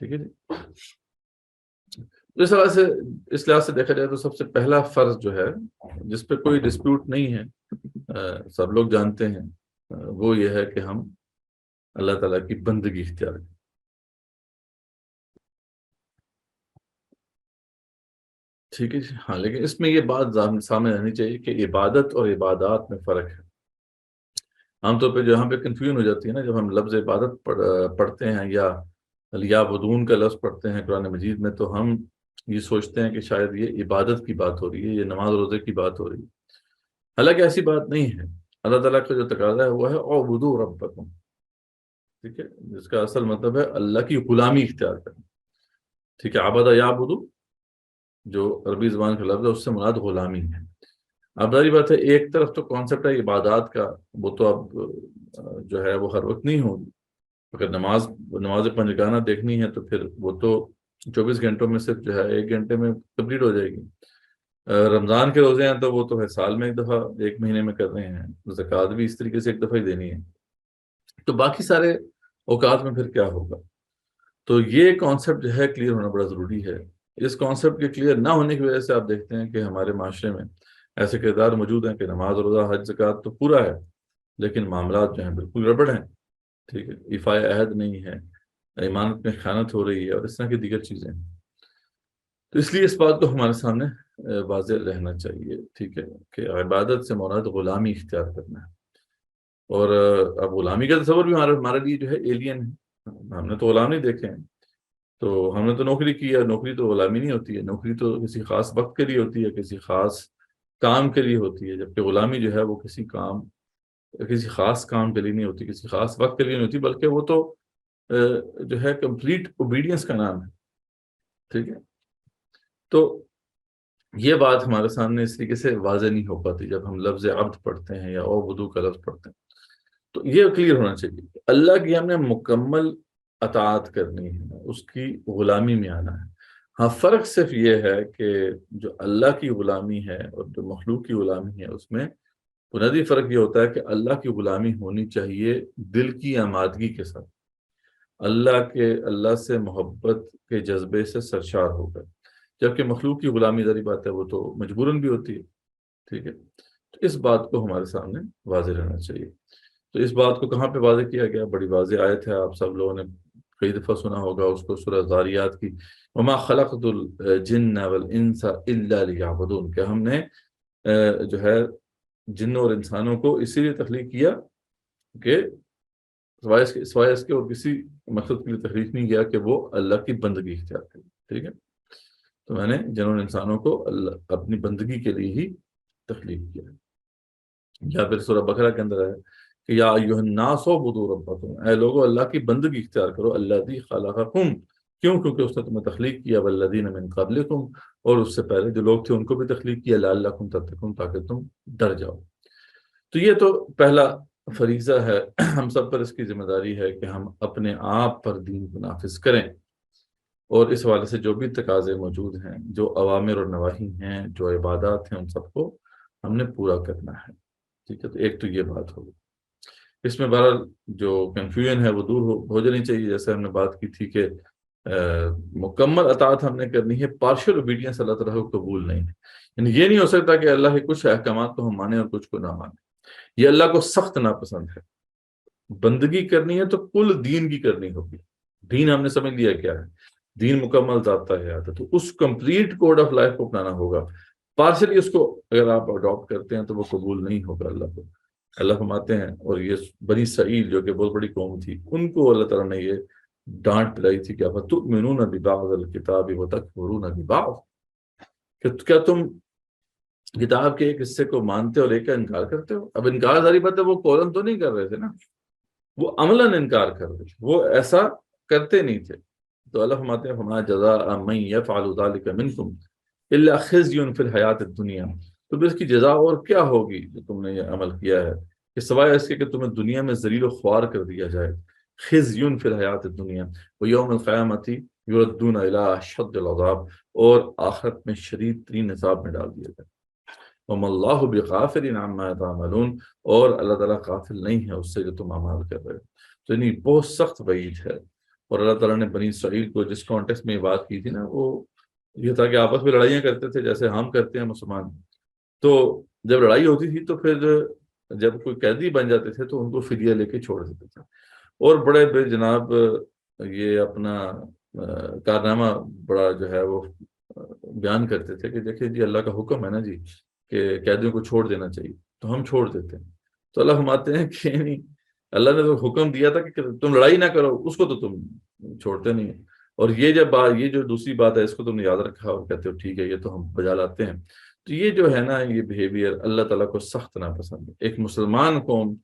A: ٹھیک ہے جی۔ اس لحاظ سے دیکھا جائے تو سب سے پہلا فرض جو ہے جس پہ کوئی ڈسپیوٹ نہیں ہے، سب لوگ جانتے ہیں، وہ یہ ہے کہ ہم اللہ تعالیٰ کی بندگی اختیار کریں، ٹھیک ہے جی۔ ہاں، لیکن اس میں یہ بات سامنے رہنی چاہیے کہ عبادت اور عبادات میں فرق ہے۔ عام طور پہ جہاں پہ کنفیوژن ہو جاتی ہے نا، جب ہم لفظ عبادت پڑھتے ہیں یا الیعبدون کا لفظ پڑھتے ہیں قرآن مجید میں، تو ہم یہ سوچتے ہیں کہ شاید یہ عبادت کی بات ہو رہی ہے، یہ نماز روزے کی بات ہو رہی ہے، حالانکہ ایسی بات نہیں ہے۔ اللہ تعالیٰ کا جو تقاضا ہے وہ ہے اعبدوا ربکم، ٹھیک ہے، جس کا اصل مطلب ہے اللہ کی غلامی اختیار کرنا، ٹھیک ہے۔ عبد یعبد جو عربی زبان کا لفظ ہے اس سے مراد غلامی ہے۔ اب ظاہری بات ہے ایک طرف تو کانسیپٹ ہے عبادات کا، وہ تو اب جو ہے وہ ہر وقت نہیں ہوگی۔ اگر نماز پنجگانہ دیکھنی ہے تو پھر وہ تو 24 گھنٹوں میں صرف جو ہے 1 گھنٹے میں کمپلیٹ ہو جائے گی۔ رمضان کے روزے ہیں تو وہ تو ہے سال میں ایک دفعہ، 1 مہینے میں کر رہے ہیں، زکوٰۃ بھی اس طریقے سے 1 دفعہ ہی دینی ہے، تو باقی سارے اوقات میں پھر کیا ہوگا؟ تو یہ کانسیپٹ جو ہے کلیئر ہونا بڑا ضروری ہے۔ اس کانسیپٹ کے کلیئر نہ ہونے کی وجہ سے آپ دیکھتے ہیں کہ ہمارے معاشرے میں ایسے کردار موجود ہیں کہ نماز روزہ حج زکوٰۃ تو پورا ہے لیکن معاملات جو ہیں بالکل گڑبڑ ہیں، ٹھیک ہے، ایفائے عہد نہیں ہے، ایمانت میں خیانت ہو رہی ہے اور اس طرح کی دیگر چیزیں ہیں۔ تو اس لیے اس بات کو ہمارے سامنے واضح رہنا چاہیے، ٹھیک ہے، کہ عبادت سے مراد غلامی اختیار کرنا ہے۔ اور اب غلامی کا تصور بھی ہمارے لیے جو ہے ایلین ہے، ہم نے تو غلام نہیں دیکھے ہیں، تو ہم نے تو نوکری کی ہے، نوکری تو غلامی نہیں ہوتی ہے، نوکری تو کسی خاص وقت کے لیے ہوتی ہے، کسی خاص کام کے لیے ہوتی ہے، جبکہ غلامی جو ہے وہ کسی خاص کام کے لیے نہیں ہوتی، کسی خاص وقت کے لیے نہیں ہوتی، بلکہ وہ تو جو ہے کمپلیٹ اوبیڈینس کا نام ہے، ٹھیک ہے۔ تو یہ بات ہمارے سامنے اس طریقے سے واضح نہیں ہو پاتی جب ہم لفظ عبد پڑھتے ہیں یا اعبدوا کا لفظ پڑھتے ہیں۔ تو یہ کلیئر ہونا چاہیے، اللہ کی ہم نے مکمل اطاعت کرنی ہے، اس کی غلامی میں آنا ہے۔ ہاں فرق صرف یہ ہے کہ جو اللہ کی غلامی ہے اور جو مخلوق کی غلامی ہے اس میں بنیادی فرق یہ ہوتا ہے کہ اللہ کی غلامی ہونی چاہیے دل کی آمادگی کے ساتھ، اللہ سے محبت کے جذبے سے سرشار ہو کر، جبکہ مخلوق کی غلامی ظاہری بات ہے وہ تو مجبوراً بھی ہوتی ہے، ٹھیک ہے۔ تو اس بات کو ہمارے سامنے واضح رہنا چاہیے۔ تو اس بات کو کہاں پہ واضح کیا گیا؟ بڑی واضح آیت ہے، آپ سب لوگوں نے کئی دفعہ سنا ہوگا اس کو، سورہ ذاریات کی، وما خلقت الجن والانس الا لیعبدون، کہ ہم نے جو ہے جنوں اور انسانوں کو اسی لیے تخلیق کیا کہ سوائے اس کے اور کسی مقصد کے لیے تخلیق نہیں کیا کہ وہ اللہ کی بندگی اختیار کرے، ٹھیک ہے۔ تو میں نے جنوں اور انسانوں کو اپنی بندگی کے لیے ہی تخلیق کیا ہے۔ یا پھر سورہ بقرہ کے اندر ہے کہ یا ایھا الناس اعبدوا ربکم، اے لوگو اللہ کی بندگی اختیار کرو، الذی خلقکم، کیوں؟ کیونکہ اس نے تمہیں تخلیق کیا، والذین من قبلکم، اور اس سے پہلے جو لوگ تھے ان کو بھی تخلیق کیا، لعلکم تتقون، تاکہ تم ڈر جاؤ۔ تو یہ تو پہلا فریضہ ہے، ہم سب پر اس کی ذمہ داری ہے کہ ہم اپنے آپ پر دین کو نافذ کریں، اور اس حوالے سے جو بھی تقاضے موجود ہیں، جو اوامر اور نواہی ہیں، جو عبادات ہیں، ان سب کو ہم نے پورا کرنا ہے، ٹھیک ہے۔ تو ایک تو یہ بات ہوگی، اس میں بہرحال جو کنفیوژن ہے وہ دور ہو جانی چاہیے، جیسے ہم نے بات کی تھی کہ مکمل اطاعت ہم نے کرنی ہے، پارشل اوبیڈینس اللہ تعالیٰ کو قبول نہیں ہے، یعنی یہ نہیں ہو سکتا کہ اللہ کے کچھ احکامات کو ہم مانیں اور کچھ کو نہ مانیں، یہ اللہ کو سخت ناپسند ہے۔ بندگی کرنی ہے تو کل دین کی کرنی ہوگی، دین ہم نے سمجھ لیا کیا ہے، دین مکمل ذات ہے، تو اس کمپلیٹ کوڈ آف لائف کو اپنانا ہوگا، پارشلی اس کو اگر آپ اڈاپٹ کرتے ہیں تو وہ قبول نہیں ہوگا اللہ کو۔ اللہ فرماتے ہیں، اور یہ بنی اسرائیل جو کہ بہت بڑی قوم تھی، ان کو اللہ تعالیٰ نے یہ ڈانٹ پلائی تھی کہ افتؤمنون ببعض الکتاب وتکفرون ببعض، کہ کیا تم کتاب کے ایک حصے کو مانتے اور ایک کا انکار کرتے ہو؟ اب انکار ظاہری بات ہے، وہ قولاً تو نہیں کر رہے تھے نا، وہ عملاً انکار کر رہے تھے، وہ ایسا کرتے نہیں تھے۔ تو اللہ فرماتے ہیں فما جزاء من یفعل ذلک منکم الا خزی فی الحیات الدنیا، تو پھر اس کی جزا اور کیا ہوگی جو تم نے یہ عمل کیا ہے، کہ سوائے اس کے کہ تمہیں دنیا میں ذلیل و خوار کر دیا جائے، خزی فی الحیات الدنیا ویوم القیامۃ یردون الی اشد العذاب، اور آخرت میں شدید ترین عذاب میں ڈال دیا جائے۔ وما اللہ بغافل عما تعملون، اور اللہ تعالیٰ غافل نہیں ہے اس سے جو تم اعمال کر رہے ہو۔ تو یعنی بہت سخت وعید ہے، اور اللہ تعالیٰ نے بنی اسرائیل کو جس کانٹیکسٹ میں یہ بات کی تھی نا، وہ یہ تھا کہ آپس میں لڑائیاں کرتے تھے جیسے ہم کرتے ہیں مسلمان، تو جب لڑائی ہوتی تھی تو پھر جب کوئی قیدی بن جاتے تھے تو ان کو فدیہ لے کے چھوڑ دیتے تھے، اور بڑے بے جناب یہ اپنا کارنامہ بڑا جو ہے وہ بیان کرتے تھے کہ دیکھیں جی اللہ کا حکم ہے نا جی کہ قیدیوں کو چھوڑ دینا چاہیے، تو ہم چھوڑ دیتے ہیں۔ تو اللہ فرماتے ہیں کہ نہیں، اللہ نے تو حکم دیا تھا کہ تم لڑائی نہ کرو، اس کو تو تم چھوڑتے نہیں، اور یہ یہ جو دوسری بات ہے اس کو تم نے یاد رکھا اور کہتے ہو ٹھیک ہے یہ تو ہم بجا لاتے ہیں۔ تو یہ جو ہے نا یہ بیہیویئر اللہ تعالیٰ کو سخت ناپسند ہے۔ ایک مسلمان قوم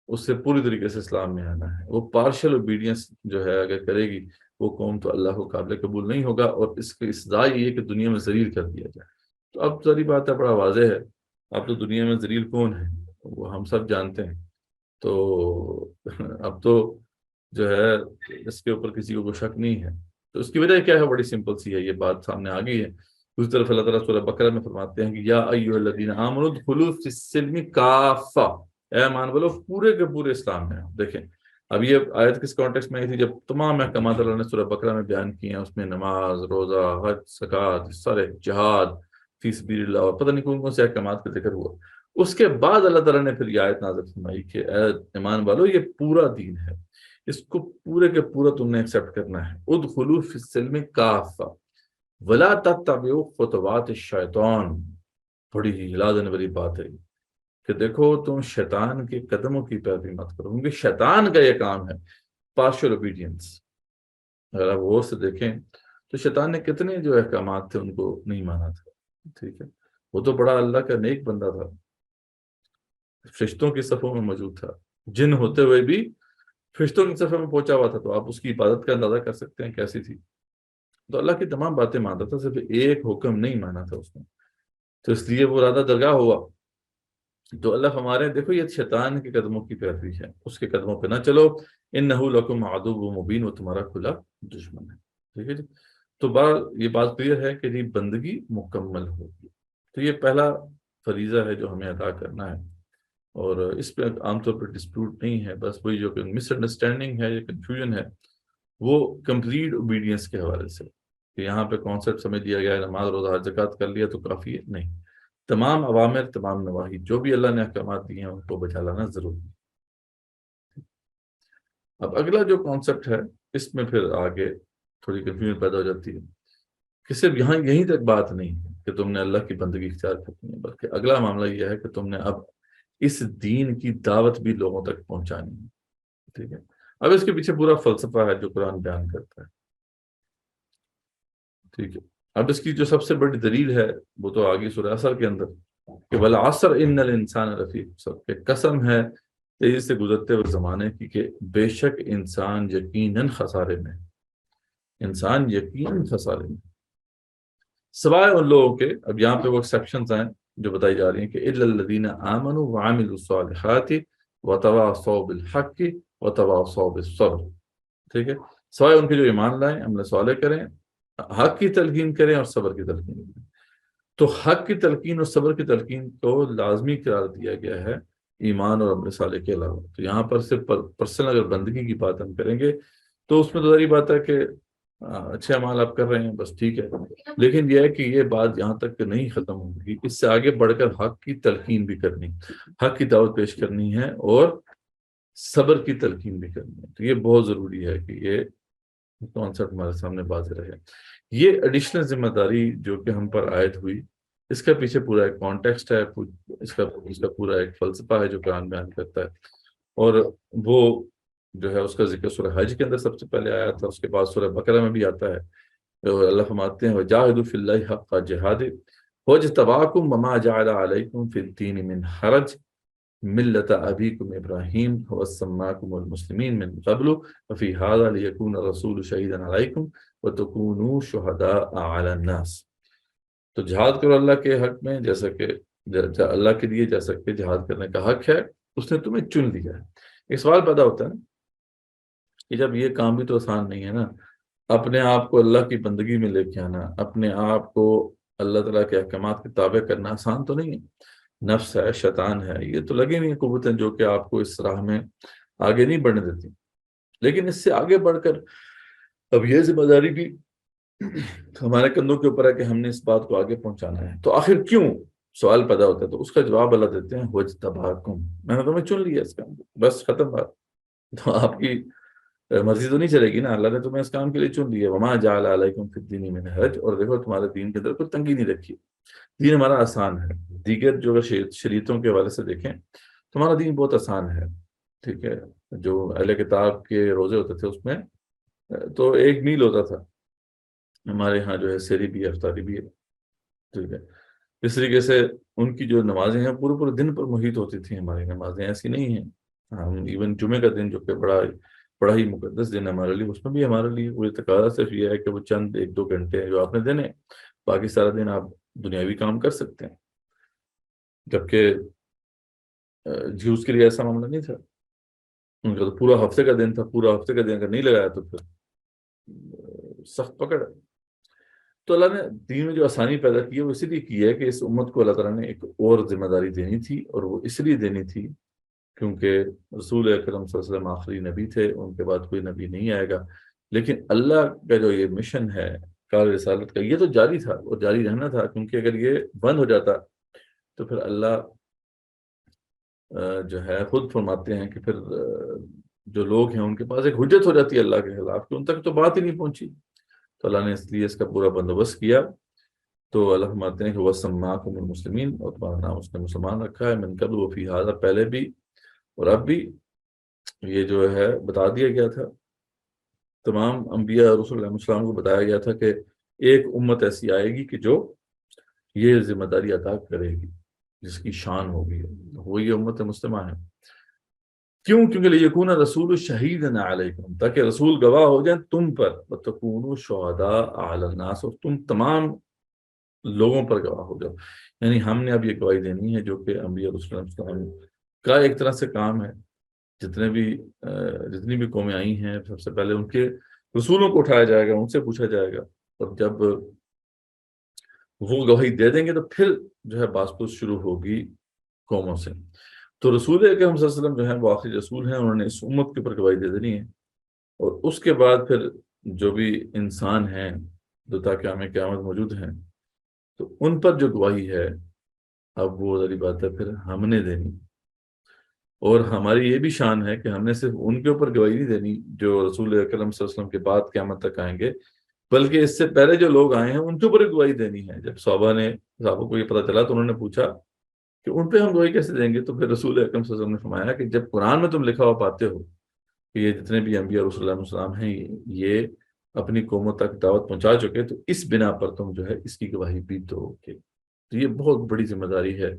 A: اس سے پوری طریقے سے اسلام میں آنا ہے، وہ پارشل اوبیڈینس جو ہے اگر کرے گی وہ قوم تو اللہ کو قابل قبول نہیں ہوگا، اور اس کی سزا یہ کہ دنیا میں ذلیل کر دیا جائے۔ تو اب ساری بات ہے، بڑا واضح ہے، اب تو دنیا میں ذلیل کون ہے وہ ہم سب جانتے ہیں، تو اب تو جو ہے اس کے اوپر کسی کو کوئی شک نہیں ہے۔ تو اس کی وجہ کیا ہے؟ بڑی سمپل سی ہے، یہ بات سامنے آ گئی ہے۔ دوسری طرف اللہ تعالیٰ سورہ بقرہ میں فرماتے ہیں کہ یا ایھا الذین آمنوا ادخلوا فی السلم کافہ، اے ایمان والو پورے کے پورے اسلام میں۔ دیکھیں اب یہ آیت کس کانٹیکسٹ میں آئی تھی؟ جب تمام احکامات اللہ نے سورہ بقرہ میں بیان کیے ہیں، اس میں نماز، روزہ، حج، زکوٰۃ، سارے جہاد فی سبیل اللہ، اور پتہ نہیں کون کون سے احکامات کا ذکر ہوا۔ اس کے بعد اللہ تعالیٰ نے پھر یہ آیت نازل فرمائی کہ اے ایمان والو یہ پورا دین ہے، اس کو پورے کے پورا تم نے ایکسیپٹ کرنا ہے۔ ادخلوا فی السلم کافہ ولا تتبعوا خطوات الشیطان، بڑی ہی ہلا دینے والی بات ہے کہ دیکھو تم شیطان کے قدموں کی پیروی مت کرو، کیونکہ شیطان کا یہ کام ہے پارشل اوبیڈینس۔ اگر آپ غور سے دیکھیں تو شیطان نے کتنے جو احکامات تھے ان کو نہیں مانا تھا، ٹھیک ہے، وہ تو بڑا اللہ کا نیک بندہ تھا، فرشتوں کی صفوں میں موجود تھا، جن ہوتے ہوئے بھی فرشتوں کی صفوں میں پہنچا ہوا تھا، تو آپ اس کی عبادت کا اندازہ کر سکتے ہیں کیسی تھی۔ تو اللہ کی تمام باتیں مانتا تھا، صرف ایک حکم نہیں مانا تھا اس نے، تو اس لیے وہ رادا درگاہ ہوا، تو اللہ ہمارے دیکھو یہ شیطان کے قدموں کی پیروی ہے، اس کے قدموں پہ نہ چلو، انہ لکم عدو مبین، وہ تمہارا کھلا دشمن ہے، ٹھیک ہے جی۔ تو یہ بات کلیئر ہے کہ جی بندگی مکمل ہوگی، تو یہ پہلا فریضہ ہے جو ہمیں ادا کرنا ہے، اور اس پہ عام طور پر ڈسپیوٹ نہیں ہے، بس وہی جو کہ مس انڈرسٹینڈنگ ہے یا کنفیوژن ہے وہ کمپلیٹ اوبیڈینس کے حوالے سے، کہ یہاں پہ کانسیپٹ سمجھ لیا گیا ہے نماز روزہ حج زکوٰۃ کر لیا تو کافی ہے، نہیں، تمام اوامر تمام نواہی جو بھی اللہ نے احکامات دیے ہیں ان کو بجا لانا ضروری ہے۔ اب اگلا جو کانسیپٹ ہے اس میں پھر آگے تھوڑی کنفیوژن پیدا ہو جاتی ہے کہ صرف یہیں تک بات نہیں ہے کہ تم نے اللہ کی بندگی اختیار کرنی ہے، بلکہ اگلا معاملہ یہ ہے کہ تم نے اب اس دین کی دعوت بھی لوگوں تک پہنچانی ہے، ٹھیک ہے۔ اب اس کے پیچھے پورا فلسفہ ہے جو قرآن بیان کرتا ہے، ٹھیک ہے۔ اب اس کی جو سب سے بڑی دلیل ہے وہ تو آگے سورہ عصر کے اندر کہ والعصر ان الانسان لفی خسر، کہ قسم ہے تیزی سے گزرتے ہوئے زمانے کی کہ بے شک انسان یقیناً خسارے میں، انسان یقیناً خسارے میں، سوائے ان لوگوں کے، اب یہاں پہ وہ ایکسیپشنز ہیں جو بتائی جا رہی ہیں کہ الا الذین آمنوا وعملوا الصالحات وتواصوا بالحق وتواصوا بالصبر، ٹھیک ہے، سوائے ان کے جو ایمان لائیں، عمل صالح کریں، حق کی تلقین کریں اور صبر کی تلقین کریں۔ تو حق کی تلقین اور صبر کی تلقین کو لازمی قرار دیا گیا ہے ایمان اور عمل صالح کے علاوہ۔ تو یہاں پر صرف پرسنل اگر بندگی کی بات ہم کریں گے تو اس میں تو ظاہری بات ہے کہ اچھے اعمال آپ کر رہے ہیں بس ٹھیک ہے، لیکن یہ ہے کہ یہ بات یہاں تک کہ نہیں ختم ہوگی، اس سے آگے بڑھ کر حق کی تلقین بھی کرنی، حق کی دعوت پیش کرنی ہے اور صبر کی تلقین بھی کرنی ہے۔ تو یہ بہت ضروری ہے کہ یہ کانسیپٹ ہمارے سامنے واضح رہے۔ یہ ایڈیشنل ذمہ داری جو کہ ہم پر عائد ہوئی، اس کا پیچھے پورا ایک کانٹیکسٹ ہے، اس کا پورا ایک فلسفہ ہے جو قرآن بیان کرتا ہے، اور وہ جو ہے اس کا ذکر سورہ حج کے اندر سب سے پہلے آیا تھا، اس کے بعد سورہ بقرہ میں بھی آتا ہے، اور اللہ فرماتے ہیں وَجَاهِدُوا فِي اللَّهِ حَقَّ جِهَادِهِ وَاجْتَبَاكُمْ وَمَا جَعَلَ عَلَيْكُمْ فِي الدِّينِ مِنْ حَرَجٍ مِلَّةَ أَبِيكُمْ إِبْرَاهِيمَ وَسَمَّاكُمُ الْمُسْلِمِينَ مِنْ قَبْلُ وَفِي هَذَا لِيَكُونَ الرَّسُولُ شَهِيدًا عَلَيْكُمْ وَتَكُونُوا شُهَدَاءَ عَلَى النَّاسِ۔ تو جہاد کرو اللہ کے حق میں، جیسا کہ اللہ کے لیے جیسا کہ جہاد کرنے کا حق ہے، اس نے تمہیں چن لیا ہے۔ ایک سوال پیدا ہوتا ہے نا کہ جب یہ کام بھی تو آسان نہیں ہے نا، اپنے آپ کو اللہ کی بندگی میں لے کے آنا، اپنے آپ کو اللہ تعالیٰ کے احکامات کے تابع کرنا آسان تو نہیں ہے، نفس ہے، شیطان ہے، یہ تو لگے نہیں قوتیں جو کہ آپ کو اس راہ میں آگے نہیں بڑھنے دیتی، لیکن اس سے آگے بڑھ کر اب یہ ذمہ داری بھی ہمارے کندھوں کے اوپر ہے کہ ہم نے اس بات کو آگے پہنچانا ہے۔ تو آخر کیوں سوال پیدا ہوتا ہے، تو اس کا جواب اللہ دیتے ہیں وَاجْتَبَاكُمْ، میں نے تمہیں چن لیا اس کام کو، بس ختم بات۔ تو آپ کی مرضی تو نہیں چلے گی نا، اللہ نے تمہیں اس کام کے لیے چن لیا۔ وَمَا جَعَلَ عَلَيْكُمْ فِي الدِّينِ مِنْ حَرَجٍ، اور دیکھو تمہارے دین کے اندر کوئی تنگی نہیں رکھی، دین ہمارا آسان ہے۔ دیگر جو شریعتوں کے حوالے سے دیکھیں تو ہمارا دین بہت آسان ہے، ٹھیک ہے۔ جو اہل کتاب کے روزے ہوتے تھے اس میں تو 1 میل ہوتا تھا، ہمارے ہاں جو ہے سحری بھی ہے، افطاری بھی ہے، ٹھیک ہے۔ اس طریقے سے ان کی جو نمازیں ہیں پورے پورے دن پر محیط ہوتی تھیں، ہماری نمازیں ایسی نہیں ہیں۔ ہم ایون جمعے کا دن جو کہ بڑا ہی مقدس دن ہے ہمارے لیے، اس میں بھی ہمارے لیے کوئی تقاضا صرف یہ ہے کہ وہ چند 1-2 گھنٹے ہیں جو آپ نے دینے، باقی سارا دن آپ دنیاوی کام کر سکتے ہیں، جبکہ جیوز کے لیے ایسا معاملہ نہیں تھا، ان کا تو پورا ہفتے کا دن تھا، پورا ہفتے کا دن اگر نہیں لگایا تو پھر سخت پکڑ۔ تو اللہ نے دین میں جو آسانی پیدا کی ہے وہ اسی لیے کی ہے کہ اس امت کو اللہ تعالیٰ نے ایک اور ذمہ داری دینی تھی، اور وہ اس لیے دینی تھی کیونکہ رسول اکرم صلی اللہ علیہ وسلم آخری نبی تھے، ان کے بعد کوئی نبی نہیں آئے گا، لیکن اللہ کا جو یہ مشن ہے کار رسالت کا، یہ تو جاری تھا اور جاری رہنا تھا، کیونکہ اگر یہ بند ہو جاتا تو پھر اللہ جو ہے خود فرماتے ہیں کہ پھر جو لوگ ہیں ان کے پاس ایک حجت ہو جاتی ہے اللہ کے خلاف کہ ان تک تو بات ہی نہیں پہنچی۔ تو اللہ نے اس لیے اس کا پورا بندوبست کیا۔ تو اللہ فرماتے ہیں کہ وَسَمَّاكُمُ الْمُسْلِمِينَ، اور تمہارا نام اس نے مسلمان رکھا ہے، مِن قبل وفی ھذا، پہلے بھی اور اب بھی، یہ جو ہے بتا دیا گیا تھا، تمام انبیاء اور رسول علیہ السلام کو بتایا گیا تھا کہ ایک امت ایسی آئے گی کہ جو یہ ذمہ داری ادا کرے گی، جس کی شان ہوگی، وہ یہ امت مسلمہ ہے۔ کیوں؟ کیونکہ لیکون رسول شہیدًا علیکم، تاکہ رسول گواہ ہو جائیں تم پر، وتکونوا شہداء علی الناس، اور تم تمام لوگوں پر گواہ ہو جاؤ۔ یعنی ہم نے اب یہ گواہی دینی ہے جو کہ انبیاء رسول اللہ صلی اللہ علیہ وسلم کا ایک طرح سے کام ہے. جتنی بھی قومیں آئی ہیں سب سے پہلے ان کے رسولوں کو اٹھایا جائے گا, ان سے پوچھا جائے گا, اور جب وہ گواہی دے دیں گے تو پھر جو ہے بات پوچھ شروع ہوگی قوموں سے. تو رسول اکرم صلی اللہ علیہ وسلم جو ہیں وہ آخری رسول ہیں, انہوں نے اس امت کے اوپر گواہی دے دینی ہے, اور اس کے بعد پھر جو بھی انسان ہیں جو تا قیامت موجود ہیں تو ان پر جو گواہی ہے اب وہ ذری بات ہے پھر ہم نے دینی. اور ہماری یہ بھی شان ہے کہ ہم نے صرف ان کے اوپر گواہی نہیں دینی جو رسول اکرم صلی اللہ علیہ وسلم کے بعد قیامت تک آئیں گے, بلکہ اس سے پہلے جو لوگ آئے ہیں ان کے اوپر گواہی دینی ہے. جب صحابہ کو یہ پتہ چلا تو انہوں نے پوچھا کہ ان پہ ہم گواہی کیسے دیں گے, تو پھر رسول اکرم صلی اللہ علیہ وسلم نے فرمایا کہ جب قرآن میں تم لکھا ہوا پاتے ہو کہ یہ جتنے بھی انبیاء رسول اللہ علیہ وسلم ہیں یہ اپنی قوموں تک دعوت پہنچا چکے, تو اس بنا پر تم جو ہے اس کی گواہی بھی دو گے. تو یہ بہت بڑی ذمہ داری ہے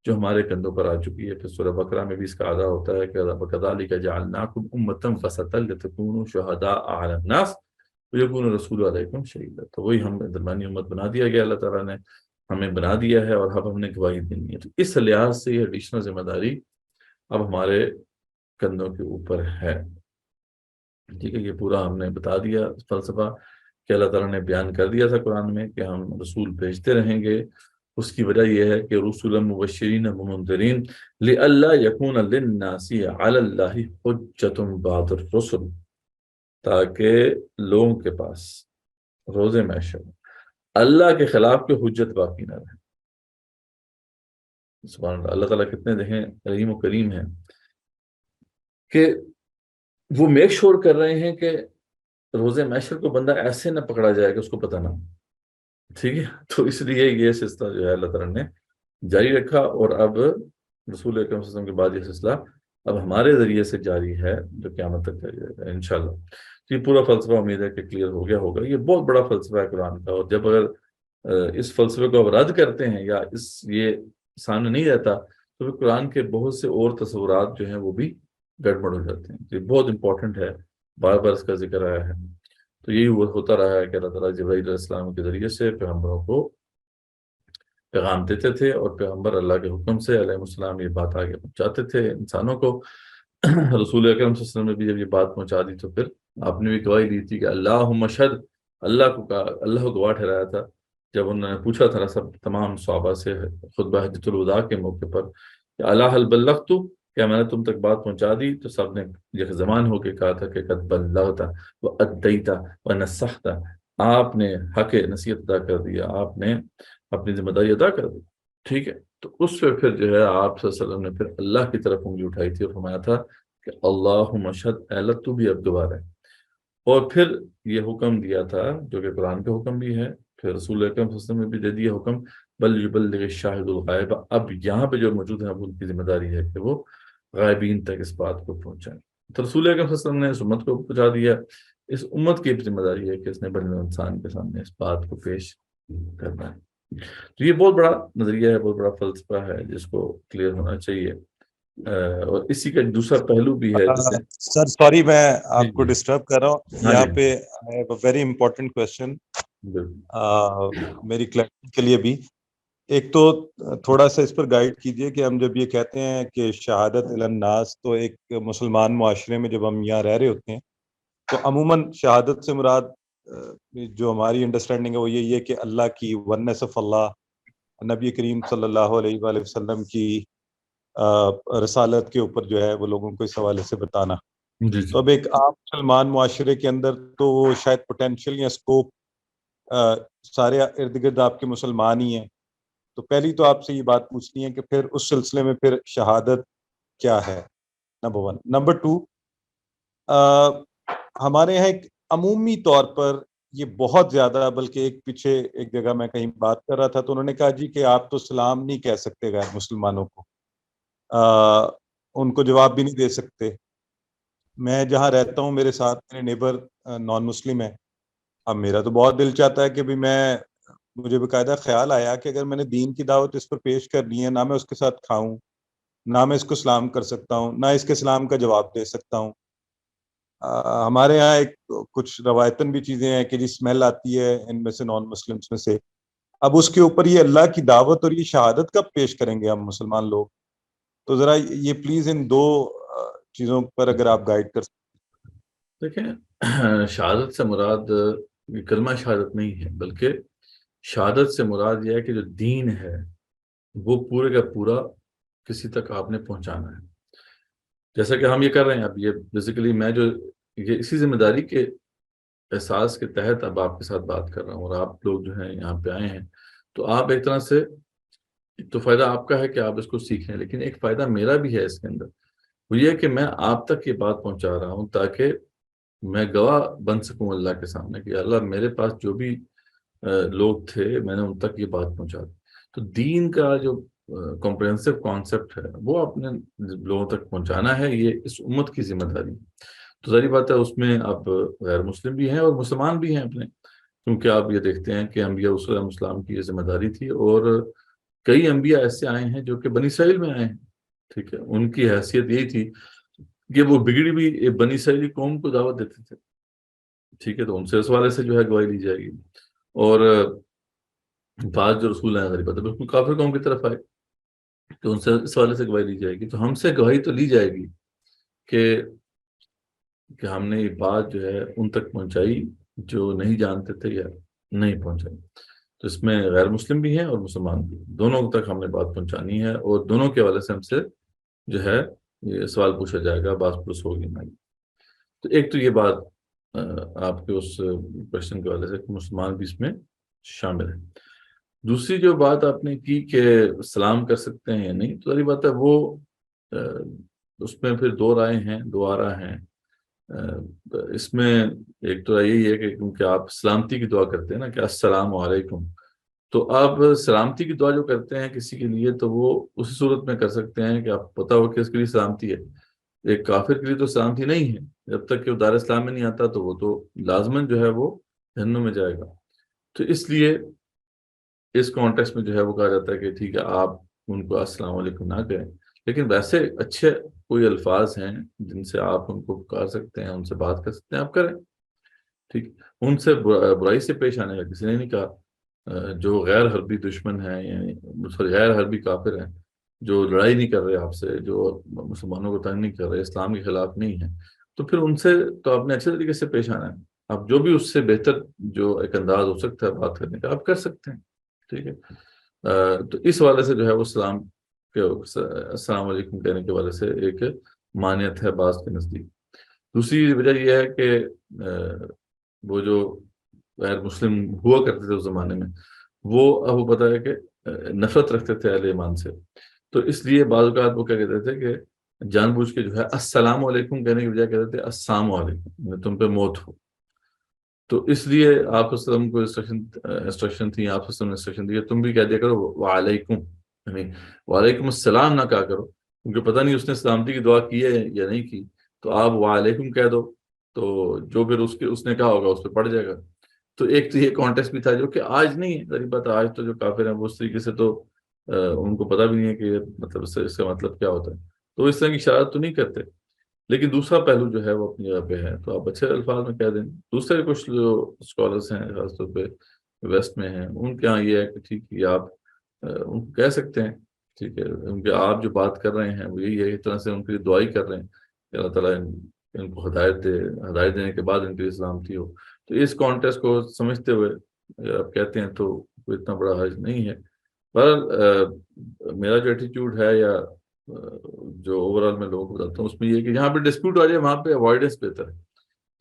A: جو ہمارے کندھوں پر آ چکی ہے. پھر سورہ بقرہ میں بھی اس کا ادا ہوتا ہے کہ وَكَذَلِكَ جَعَلْنَاكُمْ أُمَّةً وَسَطًا لِتَكُونُوا شُهَدَاءَ عَلَى النَّاسِ وَيَكُونَ الرَّسُولُ عَلَيْكُمْ شَهِيدًا. تو وہی ہم درمیانی امت بنا دیا گیا, اللہ تعالیٰ نے ہمیں بنا دیا ہے, اور اب ہم نے گواہی دینی ہے. تو اس لحاظ سے یہ ایڈیشنل ذمہ داری اب ہمارے کندھوں کے اوپر ہے. ٹھیک ہے, یہ پورا ہم نے بتا دیا فلسفہ کہ اللہ تعالیٰ نے بیان کر دیا تھا قرآن میں کہ ہم رسول بھیجتے رہیں گے. اس کی وجہ یہ ہے کہ رسولا مبشرین ومنذرین لئلا یکون للناس علی اللہ حجۃ بعد الرسل, تاکہ لوگوں کے پاس روز محشر اللہ کے خلاف کوئی حجت باقی نہ رہے. سبحان اللہ, اللہ تعالیٰ کتنے دیکھیں رحیم و کریم ہیں کہ وہ میک شور کر رہے ہیں کہ روز محشر کو بندہ ایسے نہ پکڑا جائے کہ اس کو پتہ نہ. ٹھیک ہے, تو اس لیے یہ سلسلہ جو ہے اللہ تعالیٰ نے جاری رکھا, اور اب رسول اکرم صلی اللہ علیہ وسلم کے بعد یہ سلسلہ اب ہمارے ذریعے سے جاری ہے جو قیامت تک جاری رہے گا انشاءاللہ. تو یہ پورا فلسفہ امید ہے کہ کلیئر ہو گیا ہوگا. یہ بہت بڑا فلسفہ ہے قرآن کا, اور جب اگر اس فلسفے کو اب رد کرتے ہیں یا یہ سامنے نہیں رہتا تو پھر قرآن کے بہت سے اور تصورات جو ہیں وہ بھی گڑبڑ ہو جاتے ہیں. یہ بہت امپورٹنٹ ہے, بار بار اس کا ذکر آیا ہے. تو یہی ہوتا رہا ہے کہ اللہ تعالیٰ جبرائیل علیہ السلام کے ذریعے سے پیغمبروں کو پیغام دیتے تھے, اور پیغمبر اللہ کے حکم سے علیہ السلام یہ بات آگے پہنچاتے تھے انسانوں کو. رسول اکرم صلی اللہ علیہ وسلم نے بھی جب یہ بات پہنچا دی تو پھر آپ نے بھی گواہی دی تھی کہ اللہم اشہد, اللہ کو کہا, اللہ کو گواہ ٹھہرایا تھا جب انہوں نے پوچھا تھا سب تمام صحابہ سے خطبہ حجۃ الوداع کے موقع پر کہ الا هل بلغت, کیا میں نے تم تک بات پہنچا دی؟ تو سب نے یہ زمان ہو کے کہا تھا کہ قد بلغت وادیت ونصحت, آپ نے حق نصیحت ادا کر دیا, آپ نے اپنی ذمہ داری ادا کر دی. ٹھیک ہے, تو اس پہ پھر جو ہے آپ صلی اللہ علیہ وسلم نے پھر اللہ کی طرف انگلی اٹھائی تھی اور فرمایا تھا کہ اللہم اشہد, اے اللہ تو بھی اب گواہ ہے. اور پھر یہ حکم دیا تھا جو کہ قرآن کا حکم بھی ہے, پھر رسول اکرم صلی اللہ علیہ وسلم نے بھی دے دیا حکم بل یبلغ الشاہد الغائب. اب یہاں پہ جو موجود ہیں اب ان کی ذمہ داری ہے کہ وہ غائبین تک اس بات کو پہنچائیں. تو رسول اکرم صلی اللہ علیہ وسلم نے اس امت کو پہنچا دیا. اس امت کی ذمہ داری ہے کہ اس نے بڑے انسان کے سامنے اس بات کو پیش کرنا ہے. تو یہ بہت بڑا نظریہ ہے, بہت بڑا فلسفہ ہے جس کو کلیئر ہونا چاہیے. اور اسی کا دوسرا پہلو بھی ہے جسے
C: سر سوری میں آپ کو ڈسٹرب کر رہا ہوں
A: ہاں
C: یہاں
A: جی.
C: پہ ویری امپورٹنٹ کوشچن میری کلیئرٹی کے لیے بھی. ایک تو تھوڑا سا اس پر گائیڈ کیجئے کہ ہم جب یہ کہتے ہیں کہ شہادت الی الناس, تو ایک مسلمان معاشرے میں جب ہم یہاں رہ رہے ہوتے ہیں تو عموماً شہادت سے مراد جو ہماری انڈرسٹینڈنگ ہے وہ یہی ہے کہ اللہ کی ونس آف اللہ, نبی کریم صلی اللہ علیہ وآلہ وسلم کی رسالت کے اوپر جو ہے وہ لوگوں کو اس حوالے سے بتانا.
A: جی
C: تو اب ایک عام مسلمان معاشرے کے اندر تو وہ شاید پوٹینشیل یا اسکوپ سارے ارد گرد آپ کے مسلمان ہی ہیں. تو پہلی تو آپ سے یہ بات پوچھنی ہے کہ پھر اس سلسلے میں پھر شہادت کیا ہے, نمبر 1. نمبر 2, ہمارے یہاں ایک عمومی طور پر یہ بہت زیادہ, بلکہ ایک پیچھے ایک جگہ میں کہیں بات کر رہا تھا تو انہوں نے کہا جی کہ آپ تو سلام نہیں کہہ سکتے غیر مسلمانوں کو, ان کو جواب بھی نہیں دے سکتے. میں جہاں رہتا ہوں میرے ساتھ میرے نیبر نان مسلم ہیں. اب میرا تو بہت دل چاہتا ہے کہ بھی مجھے باقاعدہ خیال آیا کہ اگر میں نے دین کی دعوت اس پر پیش کرنی ہے, نہ میں اس کے ساتھ کھاؤں, نہ میں اس کو سلام کر سکتا ہوں, نہ اس کے سلام کا جواب دے سکتا ہوں. ہمارے یہاں ایک کچھ روایتاً بھی چیزیں ہیں کہ جی اسمیل آتی ہے ان میں سے نان مسلمس میں سے, اب اس کے اوپر یہ اللہ کی دعوت اور یہ شہادت کب پیش کریں گے ہم مسلمان لوگ؟ تو ذرا یہ پلیز ان دو چیزوں پر اگر آپ گائیڈ کر سکتے۔
A: دیکھیں، شہادت سے مراد یہ کلمہ شہادت نہیں ہے، بلکہ شہادت سے مراد یہ ہے کہ جو دین ہے وہ پورے کا پورا کسی تک آپ نے پہنچانا ہے، جیسا کہ ہم یہ کر رہے ہیں اب۔ یہ بیسیکلی میں جو یہ اسی ذمہ داری کے احساس کے تحت اب آپ کے ساتھ بات کر رہا ہوں، اور آپ لوگ جو ہیں یہاں پہ آئے ہیں، تو آپ ایک طرح سے تو فائدہ آپ کا ہے کہ آپ اس کو سیکھ لیں، لیکن ایک فائدہ میرا بھی ہے اس کے اندر، وہ یہ ہے کہ میں آپ تک یہ بات پہنچا رہا ہوں تاکہ میں گواہ بن سکوں اللہ کے سامنے کہ اللہ میرے پاس جو بھی لوگ تھے میں نے ان تک یہ بات پہنچا دی۔ تو دین کا جو کمپریہنسو کانسیپٹ ہے وہ اپنے لوگوں تک پہنچانا ہے، یہ اس امت کی ذمہ داری ہے۔ تو ظاہری بات ہے اس میں اب غیر مسلم بھی ہیں اور مسلمان بھی ہیں اپنے، کیونکہ آپ یہ دیکھتے ہیں کہ انبیاء رسول علیہ السلام کی یہ ذمہ داری تھی، اور کئی انبیاء ایسے آئے ہیں جو کہ بنی اسرائیل میں آئے ہیں، ٹھیک ہے، ان کی حیثیت یہی تھی کہ وہ بگڑی بھی بنی اسرائیلی قوم کو دعوت دیتے تھے، ٹھیک ہے، تو ان سے اس والے سے جو ہے گواہی لی جائے گی۔ اور بعض جو رسول ہیں غریب بات ہے بالکل کافر قوم کی طرف آئے تو ان سے اس والے سے گواہی لی جائے گی، تو ہم سے گواہی تو لی جائے گی کہ ہم نے یہ بات جو ہے ان تک پہنچائی جو نہیں جانتے تھے یا نہیں پہنچائی۔ تو اس میں غیر مسلم بھی ہیں اور مسلمان بھی ہیں، دونوں تک ہم نے بات پہنچانی ہے، اور دونوں کے حوالے سے ہم سے جو ہے یہ سوال پوچھا جائے گا، بات پوچھ ہوگی نہیں۔ تو ایک تو یہ بات آپ کے اس کوشچن کے حوالے سے کہ مسلمان بھی اس میں شامل ہیں۔ دوسری جو بات آپ نے کی کہ سلام کر سکتے ہیں یا نہیں، تو ساری بات ہے وہ اس میں پھر دو رائے ہیں، دو آرا ہیں۔ اس میں ایک تو یہی ہے کہ کیونکہ آپ سلامتی کی دعا کرتے ہیں نا کہ السلام علیکم، تو آپ سلامتی کی دعا جو کرتے ہیں کسی کے لیے تو وہ اسی صورت میں کر سکتے ہیں کہ آپ پتہ ہو کہ اس کے لیے سلامتی ہے۔ ایک کافر کے لیے تو سلامتی نہیں ہے، جب تک کہ وہ دار اسلام میں نہیں آتا تو وہ تو لازماً جو ہے وہ جہنم میں جائے گا۔ تو اس لیے اس کانٹیکس میں جو ہے وہ کہا جاتا ہے کہ ٹھیک ہے آپ ان کو السلام علیکم نہ کہیں، لیکن ویسے اچھے کوئی الفاظ ہیں جن سے آپ ان کو پکار سکتے ہیں، ان سے بات کر سکتے ہیں، آپ کریں، ٹھیک۔ ان سے برائی سے پیش آنے کا کسی نے نہیں کہا۔ جو غیر حربی دشمن ہیں، یعنی غیر حربی کافر ہیں جو لڑائی نہیں کر رہے آپ سے، جو مسلمانوں کو تنگ نہیں کر رہے، اسلام کے خلاف نہیں ہیں، تو پھر ان سے تو آپ نے اچھے طریقے سے پیش آنا ہے۔ اب جو بھی اس سے بہتر جو ایک انداز ہو سکتا ہے بات کرنے کا آپ کر سکتے ہیں، ٹھیک ہے۔ تو اس حوالے سے جو ہے وہ سلام کے السلام علیکم کہنے کے حوالے سے ایک مانیت ہے بعض کے نزدیک۔ دوسری وجہ یہ ہے کہ وہ جو غیر مسلم ہوا کرتے تھے اس زمانے میں، وہ اب وہ پتہ ہے کہ نفرت رکھتے تھے اہل ایمان سے، تو اس لیے بعض اوقات وہ کیا کہتے تھے کہ جان بوجھ کے جو ہے السلام علیکم کہنے کی بجائے کہتے تھے السلام علیکم، تم پہ موت ہو۔ تو اس لیے آپ وسلم کو انسٹرکشن تھی، آپ وسلم نے انسٹرکشن دی کہ تم بھی کہہ دیا کرو وعلیکم، یعنی وعلیکم السلام نہ کہا کرو، کیونکہ پتہ نہیں اس نے سلامتی کی دعا کی ہے یا نہیں کی، تو آپ وعلیکم کہہ دو تو جو پھر اس نے کہا ہوگا اس پہ پڑ جائے گا۔ تو ایک تو یہ کانٹیکسٹ بھی تھا جو کہ آج نہیں ہے، ذری بات آج تو جو کافر ہیں وہ اس طریقے سے تو ان کو پتہ بھی نہیں ہے کہ مطلب اس کا مطلب کیا ہوتا ہے، تو اس طرح کی اشارت تو نہیں کرتے۔ لیکن دوسرا پہلو جو ہے وہ اپنی جگہ پہ ہے، تو آپ اچھے الفاظ میں کہہ دیں۔ دوسرے کچھ جو اسکالرس ہیں خاص طور پہ ویسٹ میں ہیں، ان کے ہاں یہ ہے کہ ٹھیک ہے آپ ان کو کہہ سکتے ہیں، ٹھیک ہے، ان کے آپ جو بات کر رہے ہیں وہ یہی ہے، اس طرح سے ان کے لیے دعائی کر رہے ہیں کہ اللہ تعالیٰ ان کو ہدایت دے، ہدایت دینے کے بعد ان کے لیے سلامتی ہو۔ تو اس کانٹیکسٹ کو سمجھتے ہوئے اگر آپ کہتے ہیں تو کوئی اتنا بڑا حرج نہیں ہے۔ بہرحال میرا جو ایٹیٹیوڈ ہے یا جو اوور آل میں لوگوں کو بتاتا ہوں اس میں یہ کہ جہاں پہ ڈسپیوٹ آ جائے وہاں پہ اوائڈنس بہتر ہے،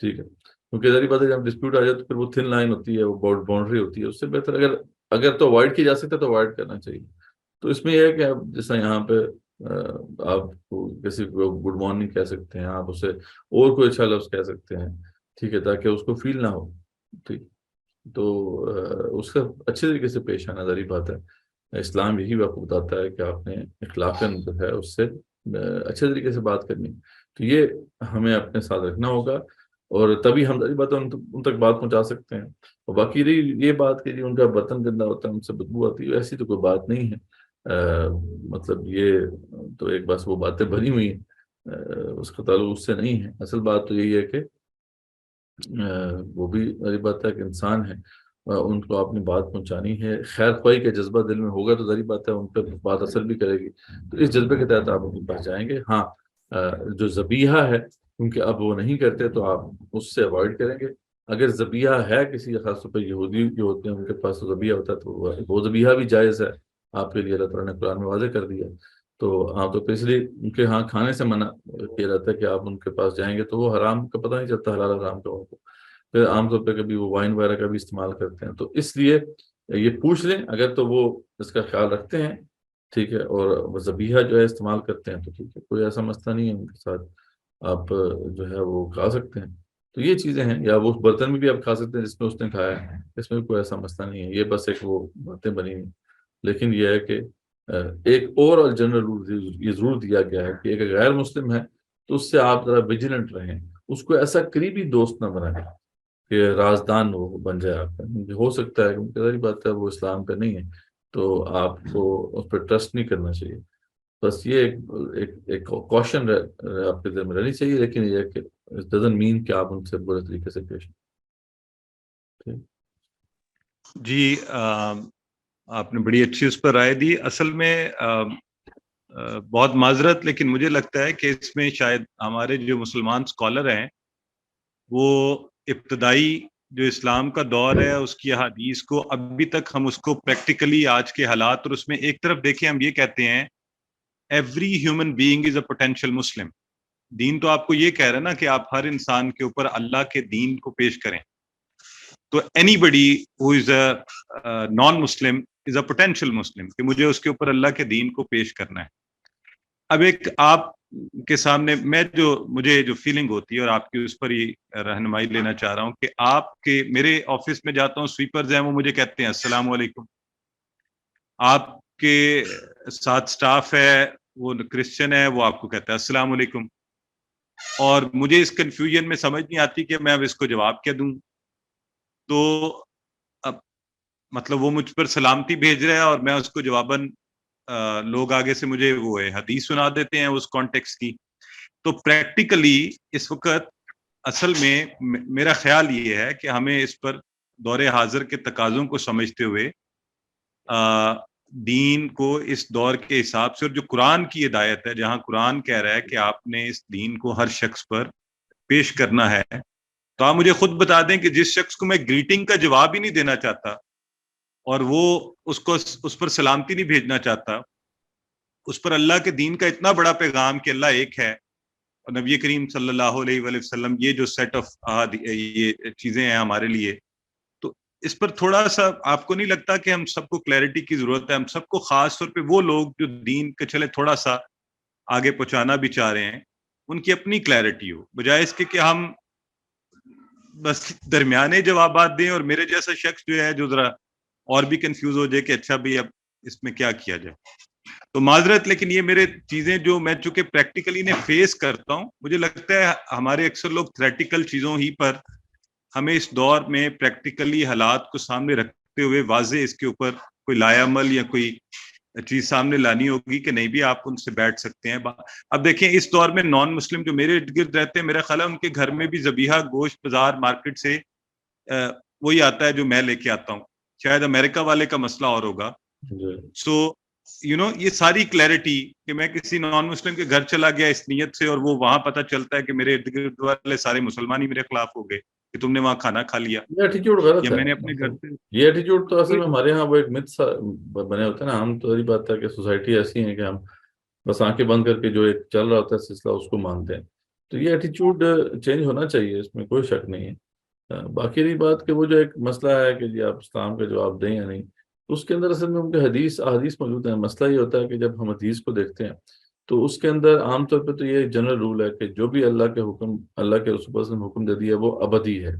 A: ٹھیک ہے، کیونکہ ذری بات ہے جب ڈسپیوٹ آ جائے تو پھر وہ تھن لائن ہوتی ہے، وہ باؤنڈری ہوتی ہے، اس سے بہتر اگر تو اوائڈ کی جا سکتا ہے تو اوائڈ کرنا چاہیے۔ تو اس میں یہ ہے کہ آپ جیسا یہاں پہ آپ کو کسی کو گڈ مارننگ کہہ سکتے ہیں، آپ اسے اور کوئی اچھا لفظ کہہ سکتے ہیں، ٹھیک ہے، تاکہ اس کو فیل نہ ہو، ٹھیک۔ تو اس کا اچھے طریقے سے پیش آنا ذری بات ہے۔ اسلام یہی وقت بتاتا ہے کہ آپ نے اخلاقاً جو ہے اس سے اچھے طریقے سے بات کرنی، تو یہ ہمیں اپنے ساتھ رکھنا ہوگا، اور تبھی ہم بات ان تک بات پہنچا سکتے ہیں۔ اور باقی رہی یہ بات کہ ان کا برتن گندا ہوتا ہے، ان سے بدبو آتی ہے، ایسی تو کوئی بات نہیں ہے۔ مطلب یہ تو ایک بس وہ باتیں بنی ہوئی ہیں، اس کا تعلق اس سے نہیں ہے۔ اصل بات تو یہی ہے کہ وہ بھی میری بات ہے کہ انسان ہے، ان کو اپنی بات پہنچانی ہے، خیر خواہی کا جذبہ دل میں ہوگا تو ظاہر بات ہے ان پہ بات اثر بھی کرے گی، تو اس جذبے کے تحت آپ ان کے پاس جائیں گے۔ ہاں جو ذبیحہ ہے کیونکہ اب وہ نہیں کرتے تو آپ اس سے اوائڈ کریں گے۔ اگر ذبیحہ ہے کسی خاص طور پہ یہودی جو ہوتے ہیں ان کے پاس ذبیحہ ہوتا ہے تو وہ ذبیحہ بھی جائز ہے آپ کے لیے، اللہ تعالیٰ نے قرآن میں واضح کر دیا۔ تو ہاں تو اس لیے ان کے ہاں کھانے سے منع کیا جاتا ہے کہ آپ ان کے پاس جائیں گے تو وہ حرام کا پتہ نہیں چلتا، حلال حرام کا ان کو، پھر عام طور پہ کبھی وہ وائن وغیرہ کا بھی استعمال کرتے ہیں، تو اس لیے یہ پوچھ لیں اگر تو وہ اس کا خیال رکھتے ہیں، ٹھیک ہے، اور وہ ذبیحہ جو ہے استعمال کرتے ہیں تو ٹھیک ہے، کوئی ایسا مسئلہ نہیں ہے، ان کے ساتھ آپ جو ہے وہ کھا سکتے ہیں۔ تو یہ چیزیں ہیں، یا وہ برتن میں بھی آپ کھا سکتے ہیں جس میں اس نے کھایا ہے، اس میں بھی کوئی ایسا مسئلہ نہیں ہے، یہ بس ایک وہ باتیں بنی ہیں۔ لیکن یہ ہے کہ ایک اور جنرل رول یہ ضرور دیا گیا ہے کہ ایک غیر مسلم ہے تو اس سے آپ ذرا ویجیلنٹ رہیں، اس کو ایسا قریبی دوست نہ بنائیں کہ رازدان وہ بن جائے آپ کا، ہو سکتا ہے کیونکہ ظاہری بات ہے وہ اسلام پہ نہیں ہے تو آپ کو اس پہ ٹرسٹ نہیں کرنا چاہیے۔ بس یہ ایک کوشن آپ کے دل میں رہنی چاہیے، لیکن یہ ہے کہ it doesn't mean کہ آپ ان سے برے طریقے سے پیش آئیں۔
C: جی آپ نے بڑی اچھی اس پر رائے دی۔ اصل میں بہت معذرت، لیکن مجھے لگتا ہے کہ اس میں شاید ہمارے جو مسلمان اسکالر ہیں وہ ابتدائی جو اسلام کا دور ہے اس کی احادیث کو ابھی تک ہم اس کو پریکٹیکلی آج کے حالات، اور اس میں ایک طرف دیکھیں ہم یہ کہتے ہیں every human being is a potential Muslim. Then تو آپ کو یہ کہہ رہا ہے نا کہ آپ ہر انسان کے اوپر اللہ کے دین کو پیش کریں، تو anybody who is a non Muslim is a potential Muslim, کہ مجھے اس کے اوپر اللہ کے دین کو پیش کرنا ہے۔ اب ایک آپ کے سامنے میں مجھے جو فیلنگ ہوتی ہے اور آپ کی اس پر ہی رہنمائی لینا چاہ رہا ہوں کہ آپ کے میرے آفس میں جاتا ہوں، سویپرز ہیں وہ مجھے کہتے ہیں السلام علیکم، آپ کے ساتھ سٹاف ہے وہ کرسچن ہے وہ آپ کو کہتا ہے السلام علیکم، اور مجھے اس کنفیوژن میں سمجھ نہیں آتی کہ میں اب اس کو جواب کیا دوں۔ تو اب مطلب وہ مجھ پر سلامتی بھیج رہا ہے اور میں اس کو جواباً لوگ آگے سے مجھے وہ حدیث سنا دیتے ہیں اس کانٹیکس کی۔ تو پریکٹیکلی اس وقت اصل میں میرا خیال یہ ہے کہ ہمیں اس پر دور حاضر کے تقاضوں کو سمجھتے ہوئے دین کو اس دور کے حساب سے، اور جو قرآن کی ہدایت ہے جہاں قرآن کہہ رہا ہے کہ آپ نے اس دین کو ہر شخص پر پیش کرنا ہے، تو آپ مجھے خود بتا دیں کہ جس شخص کو میں گریٹنگ کا جواب ہی نہیں دینا چاہتا اور وہ اس پر سلامتی نہیں بھیجنا چاہتا، اس پر اللہ کے دین کا اتنا بڑا پیغام کہ اللہ ایک ہے اور نبی کریم صلی اللہ علیہ وآلہ وسلم، یہ جو سیٹ آف یہ چیزیں ہیں ہمارے لیے، تو اس پر تھوڑا سا آپ کو نہیں لگتا کہ ہم سب کو کلیئرٹی کی ضرورت ہے؟ ہم سب کو، خاص طور پہ وہ لوگ جو دین کے چلے تھوڑا سا آگے پہنچانا بھی چاہ رہے ہیں، ان کی اپنی کلیئرٹی ہو، بجائے اس کے کہ ہم بس درمیانے جوابات دیں اور میرے جیسا شخص جو ہے جو ذرا اور بھی کنفیوز ہو جائے کہ اچھا بھی اب اس میں کیا کیا جائے۔ تو معذرت، لیکن یہ میرے چیزیں جو میں چونکہ پریکٹیکلی نے فیس کرتا ہوں، مجھے لگتا ہے ہمارے اکثر لوگ تھیوریٹیکل چیزوں ہی پر، ہمیں اس دور میں پریکٹیکلی حالات کو سامنے رکھتے ہوئے واضح اس کے اوپر کوئی لائے عمل یا کوئی چیز سامنے لانی ہوگی کہ نہیں بھی آپ ان سے بیٹھ سکتے ہیں۔ اب دیکھیں اس دور میں نان مسلم جو میرے ارد گرد رہتے ہیں، میرا خیال ہے ان کے گھر میں بھی ذبیحہ گوشت بازار مارکیٹ سے وہی آتا ہے جو میں لے کے آتا ہوں، شاید امریکہ والے کا مسئلہ اور ہوگا۔ سو یہ ساری کلیئرٹی کہ میں کسی نان مسلم کے گھر چلا گیا اس نیت سے، اور وہ وہاں پتہ چلتا ہے کہ میرے ارد گرد والے سارے مسلمان ہی میرے خلاف ہو گئے کہ تم نے وہاں کھانا کھا لیا،
A: یہ ایٹیٹیوڈ غلط
C: یا
A: ہے،
C: میں نے اپنے گھر سے،
A: یہ ایٹیٹیوڈ تو اصل میں ہمارے ہاں وہ ایک مت سا بنے ہوتے ہیں نا، ہم تو یہ بات ہے کہ سوسائٹی ایسی ہے کہ ہم بس آنکھیں بند کر کے جو ایک چل رہا ہوتا ہے سلسلہ اس کو مانتے ہیں، تو یہ ایٹیٹیوڈ چینج ہونا چاہیے، اس میں کوئی شک نہیں ہے۔ باقی رہی بات کہ وہ جو ایک مسئلہ ہے کہ جی آپ اسلام کا جواب دیں یا نہیں، تو اس کے اندر اصل میں ان کے احادیث موجود ہیں۔ مسئلہ یہ ہوتا ہے کہ جب ہم حدیث کو دیکھتے ہیں تو اس کے اندر عام طور پہ تو یہ جنرل رول ہے کہ جو بھی اللہ کے رسول صلی اللہ علیہ وسلم حکم دے دیا وہ ابدی ہے،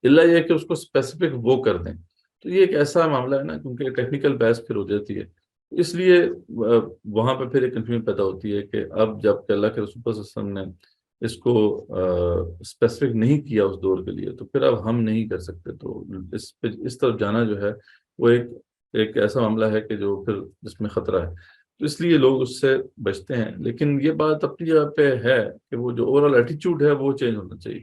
A: اللہ یہ کہ اس کو اسپیسیفک وہ کر دیں، تو یہ ایک ایسا معاملہ ہے نا، کیونکہ ٹیکنیکل بحث پھر ہو جاتی ہے، اس لیے وہاں پہ پھر ایک کنفیوژن پیدا ہوتی ہے کہ اب جب کہ اللہ کے رسول صلی اللہ علیہ وسلم نے اس کو اسپیسیفک نہیں کیا اس دور کے لیے، تو پھر اب ہم نہیں کر سکتے، تو اس طرف جانا جو ہے وہ ایک ایسا معاملہ ہے کہ جو پھر جس میں خطرہ ہے، تو اس لیے لوگ اس سے بچتے ہیں۔ لیکن یہ بات اپنی جگہ پہ ہے کہ وہ جو اوورال ایٹیچیوڈ ہے وہ چینج ہونا چاہیے،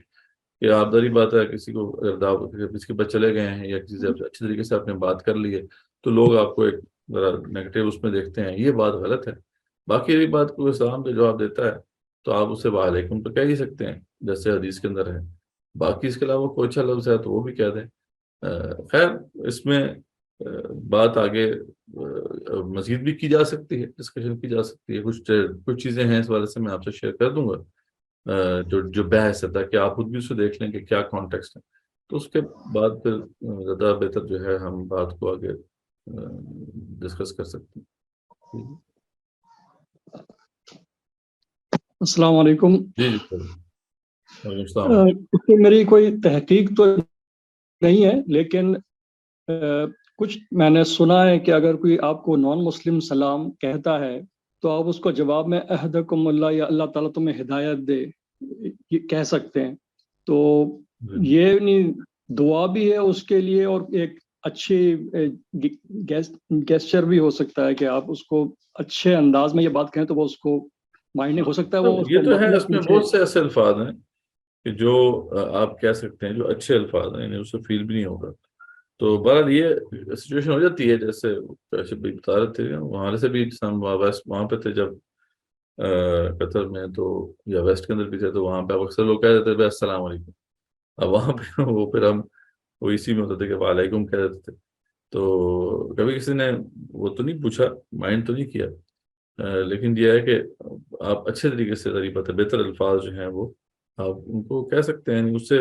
A: کہ آبداری بات ہے کسی کو اگر کسی کے پاس چلے گئے ہیں یا کسی سے اچھی طریقے سے آپ نے بات کر لی ہے تو لوگ آپ کو ایک ذرا نیگیٹو اس میں دیکھتے ہیں، یہ بات غلط ہے۔ باقی رہی بات کو اسلام کا جواب دیتا ہے تو آپ اسے وعلیکم تو کہہ ہی سکتے ہیں جیسے حدیث کے اندر ہے، باقی اس کے علاوہ کوئی اچھا لفظ ہے تو وہ بھی کہہ دیں۔ خیر اس میں بات آگے مزید بھی کی جا سکتی ہے، ڈسکشن کی جا سکتی ہے، کچھ چیزیں ہیں اس والے سے میں آپ سے شیئر کر دوں گا جو بحث ہے، تاکہ آپ خود بھی اسے دیکھ لیں کہ کیا کانٹیکسٹ ہے، تو اس کے بعد پھر زیادہ بہتر جو ہے ہم بات کو آگے ڈسکس کر سکتے ہیں۔
D: السلام علیکم۔
A: جی جی سر، وعلیکم السلام۔
D: اس میں میری کوئی تحقیق تو نہیں ہے، لیکن کچھ میں نے سنا ہے کہ اگر کوئی آپ کو نان مسلم سلام کہتا ہے تو آپ اس کو جواب میں اہدکم اللہ یا اللہ تعالیٰ تمہیں ہدایت دے یہ کہہ سکتے ہیں، تو یہ نہیں دعا بھی ہے اس کے لیے اور ایک اچھی گیسچر بھی ہو سکتا ہے کہ آپ اس کو اچھے انداز میں یہ بات کہیں تو وہ اس کو مائنڈ ہو سکتا ہے، وہ اس
A: یہ
D: کو
A: تو ہے،
D: مطلب
A: اس میں
D: پوچھے۔
A: بہت سے ایسے الفاظ ہیں کہ جو آپ کہہ سکتے ہیں جو اچھے الفاظ ہیں، یعنی اسے فیل بھی نہیں ہوگا، تو بہرحال یہ سچویشن ہو جاتی ہے جیسے بھی بتا رہے تھے وہاں سے بھی ہم وہاں پہ تھے جب قطر میں، تو یا ویسٹ کے اندر بھی تھے، تو وہاں پہ اکثر لوگ کہہ دیتے تھے السلام علیکم، اب وہاں پہ وہ پھر ہم وہ اسی میں ہوتے تھے کہ وعلیکم کہہ دیتے تھے، تو کبھی کسی نے وہ تو نہیں پوچھا، مائنڈ تو نہیں کیا، لیکن یہ ہے کہ آپ اچھے طریقے سے بہتر الفاظ جو ہیں وہ آپ ان کو کہہ سکتے ہیں، یعنی اس سے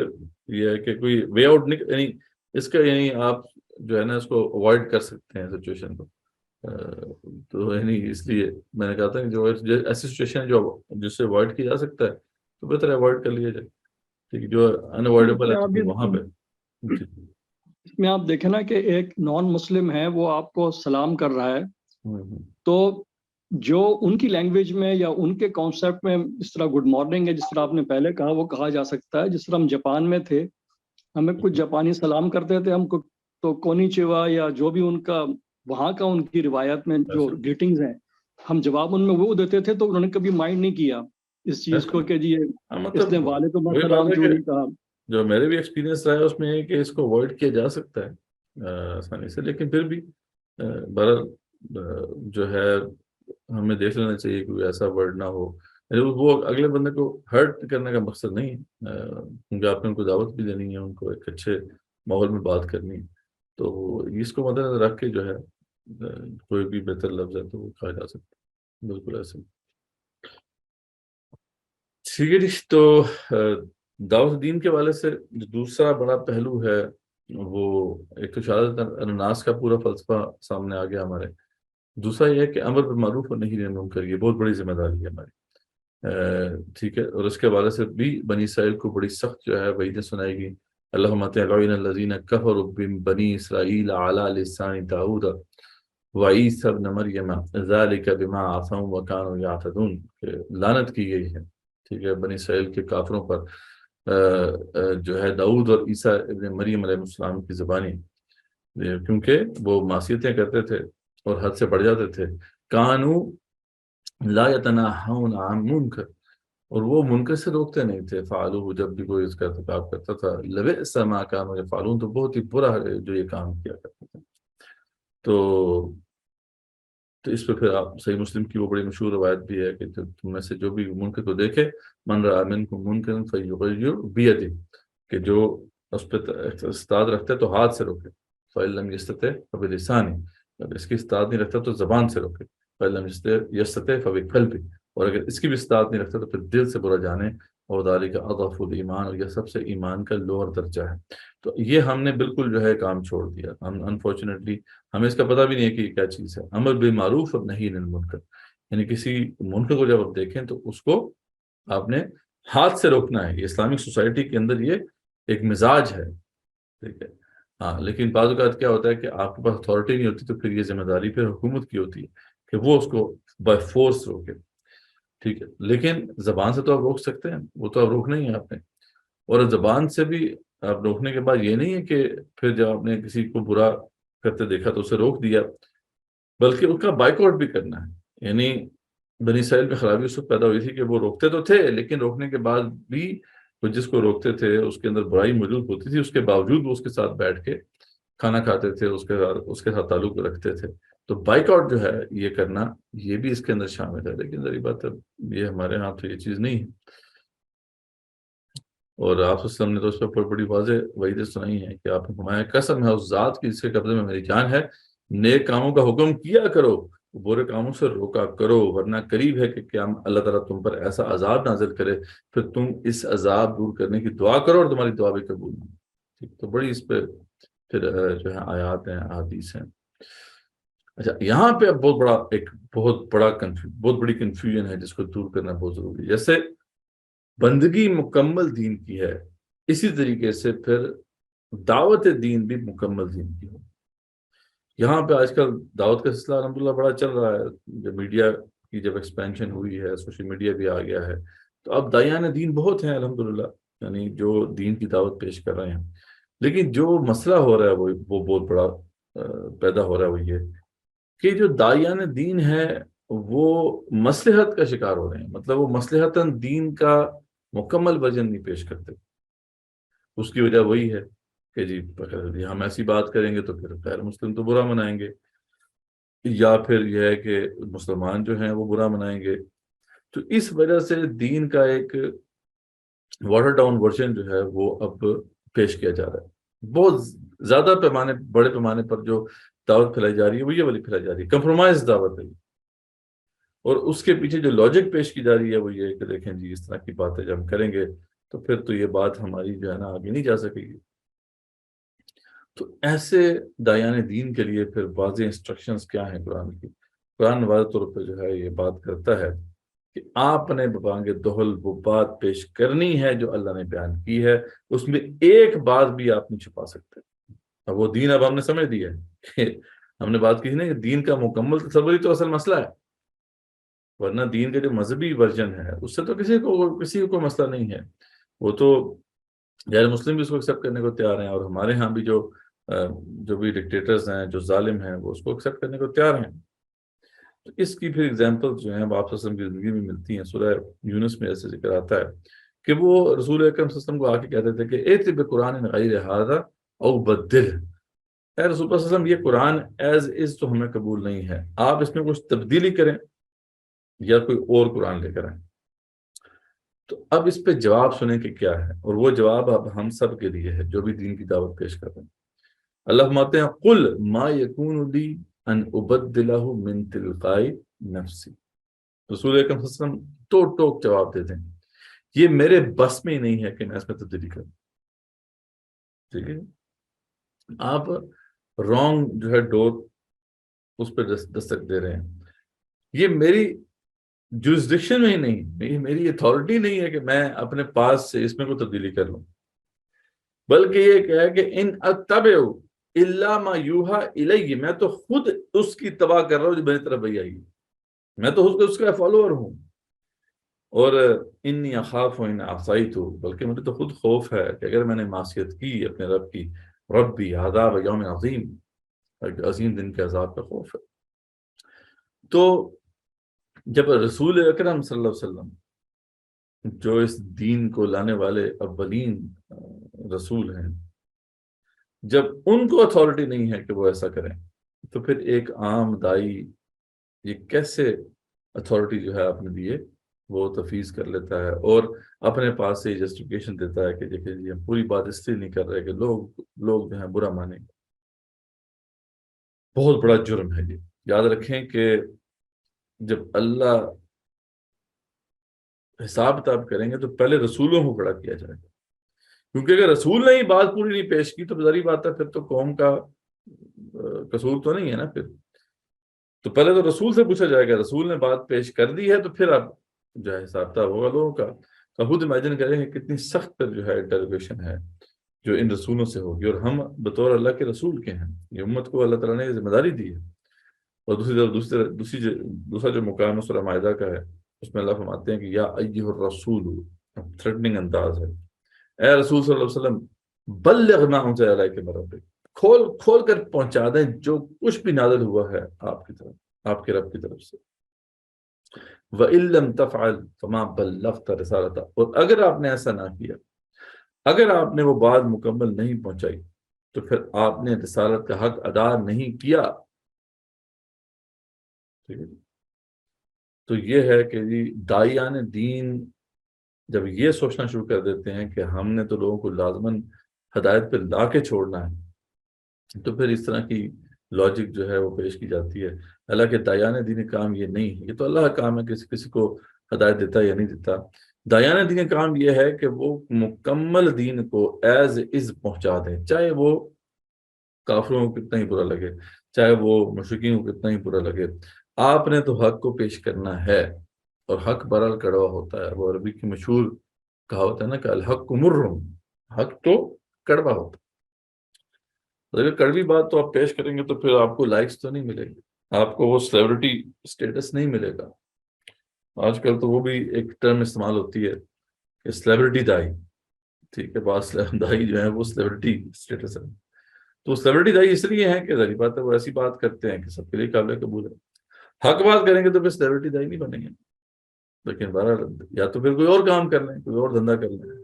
A: یہ ہے کہ کوئی وے آؤٹ نہیں، یعنی اس کا یعنی آپ جو ہے نا اس کو اوائڈ کر سکتے ہیں سچویشن کو، تو یعنی اس لیے میں نے کہا تھا کہ جو ایسی سچویشن ہے جس سے اوائڈ کیا جا سکتا ہے تو بہتر ہے اوائڈ کر لیا جائے، ٹھیک ہے، جو ان اوائڈیبل ہے تو پھر وہاں پہ
D: اس میں آپ دیکھیں نا کہ ایک نان مسلم ہے وہ آپ کو سلام کر رہا ہے، تو جو ان کی لینگویج میں یا ان کے کانسیپٹ میں جس طرح گڈ مارننگ ہے، جس طرح آپ نے پہلے کہا، وہ کہا جا سکتا ہے۔ جس طرح ہم جاپان میں تھے، ہمیں کچھ جاپانی سلام کرتے تھے ہم کو تو کونیچیوا یا جو بھی ان کا وہاں کا ان کی روایت میں جو گریٹنگز ہیں ہم جواب ان میں وہ دیتے تھے، تو انہوں نے کبھی مائنڈ نہیں کیا اس چیز کو کہ جی اس نے وعلیکم السلام کیوں نہیں کہا۔
A: جو میرے بھی ایکسپیرینس رہا ہے اس میں یہ کہ اس کو اوائڈ کیا جا سکتا ہے آسانی سے، لیکن پھر بھی بہرحال جو ہے ہمیں دیکھ لینا چاہیے کہ کوئی ایسا ورڈ نہ ہو، وہ اگلے بندے کو ہرٹ کرنے کا مقصد نہیں ہے، کیونکہ آپ نے ان کو دعوت بھی دینی ہے، ان کو ایک اچھے ماحول میں بات کرنی ہے، تو اس کو مد نظر رکھ کے جو ہے کوئی بھی بہتر لفظ ہے تو وہ کہا جا سکتا ہے، بالکل ایسے۔ ٹھیک ہے جی، تو دعوت دین کے والے سے جو دوسرا بڑا پہلو ہے وہ ایک تو شہادت الناس کا پورا فلسفہ سامنے آ گیا ہمارے، دوسرا یہ ہے کہ امر بالمعروف اور نہی عن المنکر، یہ بہت بڑی ذمہ داری ہے ہماری، ٹھیک ہے، اور اس کے حوالے سے بھی بنی اسرائیل کو بڑی سخت جو ہے وعیدیں سنائی گئی، اللہم لعن الذین کفروا من بنی اسرائیل علی لسان داؤد وعیسی ابن مریم ذلک بما عصوا وکانوا یعتدون، کہ لعنت کی گئی ہے، ٹھیک ہے، بنی اسرائیل کے کافروں پر جو ہے داؤد اور عیسیٰ ابن مریم علیہ السلام کی زبانی، کیونکہ وہ معصیتیں کرتے تھے اور حد سے بڑھ جاتے تھے، کانو لا یتناہون عن منکر، اور وہ منکر سے روکتے نہیں تھے، فعلوہ، جب بھی کوئی اس کا ارتکاب کرتا تھا، لبئس ما کانوا یفعلون، تو بہت ہی برا ہے جو یہ کام کیا کرتے تھے، تو اس پہ پھر آپ صحیح مسلم کی وہ بڑی مشہور روایت بھی ہے کہ تم میں سے جو بھی منکر کو دیکھے، من رأى منکم منکرا فلیغیرہ بیدہ، کہ جو اس پہ استاد رکھتے تو ہاتھ سے روکے، فإن لم یستطع فبلسانہ، اگر اس کی استاد نہیں رکھتا تو زبان سے روکے، فإن لم یستطع فبقلبہ، اور اگر اس کی بھی استاد نہیں رکھتا تو پھر دل سے برا جانے، اور ذالک اضعف الایمان، اور یہ سب سے ایمان کا لوور درجہ ہے۔ تو یہ ہم نے بالکل جو ہے کام چھوڑ دیا، ہم انفارچونیٹلی ہمیں اس کا پتہ بھی نہیں ہے کہ یہ کیا چیز ہے، امر بالمعروف اور نہی عن المنکر، یعنی کسی منکر کو جب آپ دیکھیں تو اس کو آپ نے ہاتھ سے روکنا ہے، یہ اسلامک سوسائٹی کے اندر یہ ایک مزاج ہے، ٹھیک ہے، ہاں، لیکن بعض اوقات کیا ہوتا ہے کہ آپ کے پاس اتھارٹی نہیں ہوتی، تو پھر یہ ذمہ داری پھر حکومت کی ہوتی ہے کہ وہ اس کو بائی فورس روکے، ٹھیک ہے، لیکن زبان سے تو آپ روک سکتے ہیں، وہ تو آپ روکنا ہی ہے آپ نے، اور زبان سے بھی آپ روکنے کے بعد یہ نہیں ہے کہ پھر جب آپ نے کسی کو برا کرتے دیکھا تو اسے روک دیا، بلکہ اس کا بائک آؤٹ بھی کرنا ہے، یعنی بنی اسرائیل میں خرابی اس وقت پیدا ہوئی تھی کہ وہ روکتے تو تھے، لیکن روکنے کے بعد بھی وہ جس کو روکتے تھے اس کے اندر برائی موجود ہوتی تھی، اس کے باوجود وہ اس کے ساتھ بیٹھ کے کھانا کھاتے تھے، اس کے ساتھ تعلق رکھتے تھے. تو بائک آؤٹ جو ہے یہ کرنا، یہ بھی اس کے اندر شامل ہے. لیکن ذری بات ہے یہ ہمارے ہاں تو یہ چیز نہیں ہے. اور آپ وسلم نے تو اس پر بڑی واضح وعیدیں سنائی ہیں کہ آپ نے فرمایا قسم ہے اس ذات کی جس کے قبضے میں میری جان ہے، نیک کاموں کا حکم کیا کرو، برے کاموں سے روکا کرو، ورنہ قریب ہے کہ اللہ تعالیٰ تم پر ایسا عذاب نازل کرے، پھر تم اس عذاب دور کرنے کی دعا کرو اور تمہاری دعا بھی قبول نہیں. ٹھیک، تو بڑی اس پہ پھر جو ہے آیات ہیں، احادیث ہیں. اچھا، یہاں پہ اب بہت بڑی کنفیوژن ہے جس کو دور کرنا بہت ضروری ہے. جیسے بندگی مکمل دین کی ہے، اسی طریقے سے پھر دعوت دین بھی مکمل دین کی ہو. یہاں پہ آج کل دعوت کا سلسلہ الحمدللہ بڑا چل رہا ہے. جب میڈیا کی جب ایکسپینشن ہوئی ہے، سوشل میڈیا بھی آ گیا ہے، تو اب داعیان دین بہت ہیں الحمدللہ، یعنی جو دین کی دعوت پیش کر رہے ہیں. لیکن جو مسئلہ ہو رہا ہے وہ بہت بڑا پیدا ہو رہا ہے، وہ یہ کہ جو داعیان دین ہے وہ مصلحت کا شکار ہو رہے ہیں. مطلب وہ مصلحتاً دین کا مکمل ورژن نہیں پیش کرتے. اس کی وجہ وہی ہے کہ جی ہم ایسی بات کریں گے تو پھر غیر مسلم تو برا منائیں گے، یا پھر یہ ہے کہ مسلمان جو ہیں وہ برا منائیں گے. تو اس وجہ سے دین کا ایک واٹر ڈاؤن ورژن جو ہے وہ اب پیش کیا جا رہا ہے. بہت زیادہ بڑے پیمانے پر جو دعوت پھیلائی جا رہی ہے وہ یہ والی پھیلائی جا رہی ہے، کمپرومائز دعوت ہے. اور اس کے پیچھے جو لاجک پیش کی جا رہی ہے وہ یہ کہ دیکھیں جی اس طرح کی باتیں جب ہم کریں گے تو پھر تو یہ بات ہماری جو ہے نا آگے نہیں جا سکے گی. تو ایسے داعیان دین کے لیے پھر واضح انسٹرکشنز کیا ہیں قرآن کی؟ قرآن واضح طور پہ جو ہے یہ بات کرتا ہے کہ آپ نے ببانگ دہل وہ بات پیش کرنی ہے جو اللہ نے بیان کی ہے، اس میں ایک بات بھی آپ نہیں چھپا سکتے. اب وہ دین اب ہم نے سمجھ دیا ہے کہ ہم نے بات کی تھی نا کہ دین کا مکمل تصوری تو اصل مسئلہ ہے، ورنہ دین کا جو مذہبی ورژن ہے اس سے تو کسی کو کوئی مسئلہ نہیں ہے. وہ تو غیر مسلم بھی اس کو ایکسیپٹ کرنے کو تیار ہیں، اور ہمارے ہاں بھی جو بھی ڈکٹیٹرز ہیں، جو ظالم ہیں، وہ اس کو ایکسیپٹ کرنے کو تیار ہیں. تو اس کی پھر ایگزامپل جو ہیں آپ صلی اللہ علیہ وسلم کی زندگی میں ملتی ہیں. سورہ یونس میں ایسے ذکر آتا ہے کہ وہ رسول اکرم صلی اللہ علیہ وسلم کو آ کے کہتے تھے کہ ایت بقرآن غیر ھذا او بدل، اے رسول اللہ صلی اللہ علیہ وسلم یہ قرآن ایز از تو ہمیں قبول نہیں ہے، آپ اس میں کچھ تبدیلی کریں یا کوئی اور قرآن لے کر آئیں. تو اب اس پہ جواب سنیں کہ کیا ہے، اور وہ جواب اب ہم سب کے لیے ہے جو بھی دین کی دعوت پیش کر رہے ہیں. اللہ فرماتے ہیں قل ما یکون لی ان ابدلہ من تلقاء نفسی. رسول اکرم صلی اللہ علیہ وسلم ٹوک جواب دیتے ہیں یہ میرے بس میں ہی نہیں ہے کہ میں اس میں تبدیلی کروں. ٹھیک ہے، آپ رانگ جو ہے ڈور اس پہ دستک دے رہے ہیں. یہ میری جورسڈکشن میں ہی نہیں، میری اتھارٹی نہیں ہے کہ میں اپنے پاس سے اس میں کوئی تبدیلی کر لوں، بلکہ یہ کہا کہ ان اتبع الا ما یوحى الی، میں تو خود اس کی اتباع کر رہا ہوں جو میری طرف وحی آئی ہے، میں تو اس کا فالوور ہوں. اور انی اخاف ان عصیت، بلکہ مجھے تو خود خوف ہے کہ اگر میں نے معصیت کی اپنے رب کی، ربی عذاب یوم عظیم، عظیم دن کے عذاب کا خوف ہے. تو جب رسول اکرم صلی اللہ علیہ وسلم جو اس دین کو لانے والے اولین رسول ہیں، جب ان کو اتھارٹی نہیں ہے کہ وہ ایسا کریں، تو پھر ایک عام دائی یہ کیسے اتھارٹی جو ہے اپنے لیے وہ تفویض کر لیتا ہے اور اپنے پاس سے جسٹیفیکیشن دیتا ہے کہ دیکھیں جی ہم پوری بات اس لیے نہیں کر رہے کہ لوگ جو ہیں برا مانیں گے. بہت بڑا جرم ہے یہ. یاد رکھیں کہ جب اللہ حساب کتاب کریں گے تو پہلے رسولوں کو کھڑا کیا جائے گا، کیونکہ اگر رسول نے ہی بات پوری نہیں پیش کی تو ظاہری بات ہے پھر تو قوم کا قصور تو نہیں ہے نا. پھر تو پہلے تو رسول سے پوچھا جائے گا، رسول نے بات پیش کر دی ہے تو پھر اب جو ہے حساب کتاب ہوگا لوگوں کا. تو خود امیجن کریں کہ کتنی سخت پر جو ہے انٹروگیشن ہے جو ان رسولوں سے ہوگی، اور ہم بطور اللہ کے رسول کے ہیں، یہ امت کو اللہ تعالیٰ نے ذمہ داری دی ہے. اور دوسرا جو مقام سورہ مائدہ کا ہے اس میں اللہ فرماتے ہیں کہ یا ایھا الرسول، تھریٹننگ انداز ہے، اے رسول صلی اللہ علیہ وسلم بلغ ما انزل الیک من ربک، کھول کر پہنچا دیں جو کچھ بھی نازل ہوا ہے آپ کی طرف، آپ کے رب کی طرف سے. وَإِن لَّمْ تَفْعَلْ فَمَا بَلَّغْتَ رِسَالَتَهُ، اور اگر آپ نے ایسا نہ کیا اگر آپ نے وہ بات مکمل نہیں پہنچائی تو پھر آپ نے رسالت کا حق ادا نہیں کیا. ٹھیک ہے. تو یہ ہے کہ جی داعیان دین جب یہ سوچنا شروع کر دیتے ہیں کہ ہم نے تو لوگوں کو لازماً ہدایت پہ لا کے چھوڑنا ہے، تو پھر اس طرح کی لاجک جو ہے وہ پیش کی جاتی ہے. حالانکہ داعیان دین کام یہ نہیں ہے، یہ تو اللہ کا کام ہے کسی کسی کو ہدایت دیتا یا نہیں دیتا. داعیان دین کا کام یہ ہے کہ وہ مکمل دین کو ایز از پہنچا دیں، چاہے وہ کافروں کو کتنا ہی برا لگے، چاہے وہ مشرکین کو کتنا ہی برا لگے. آپ نے تو حق کو پیش کرنا ہے، اور حق برال کڑوا ہوتا ہے. وہ عربی کی مشہور کہاوت ہے نا کہ الحق مرم، حق تو کڑوا ہوتا ہے. اگر کڑوی بات تو آپ پیش کریں گے تو پھر آپ کو لائکس تو نہیں ملے گی، آپ کو وہ سیلیبریٹی اسٹیٹس نہیں ملے گا. آج کل تو وہ بھی ایک ٹرم استعمال ہوتی ہے کہ سیلیبریٹی دائی. ٹھیک ہے، بعض دائی جو ہے وہ سیلیبریٹی اسٹیٹس ہے. تو سیلیبریٹی دائی اس لیے ہیں کہ ظاہر بات ہے وہ ایسی بات کرتے ہیں کہ سب کے لیے قابل قبول ہے. حق بات کریں گے تو پھر سیلیبریٹی دائی نہیں بنیں گے. لیکن بہرحال یا تو پھر کوئی اور کام کر لیں، کوئی اور دھندا کر لیں.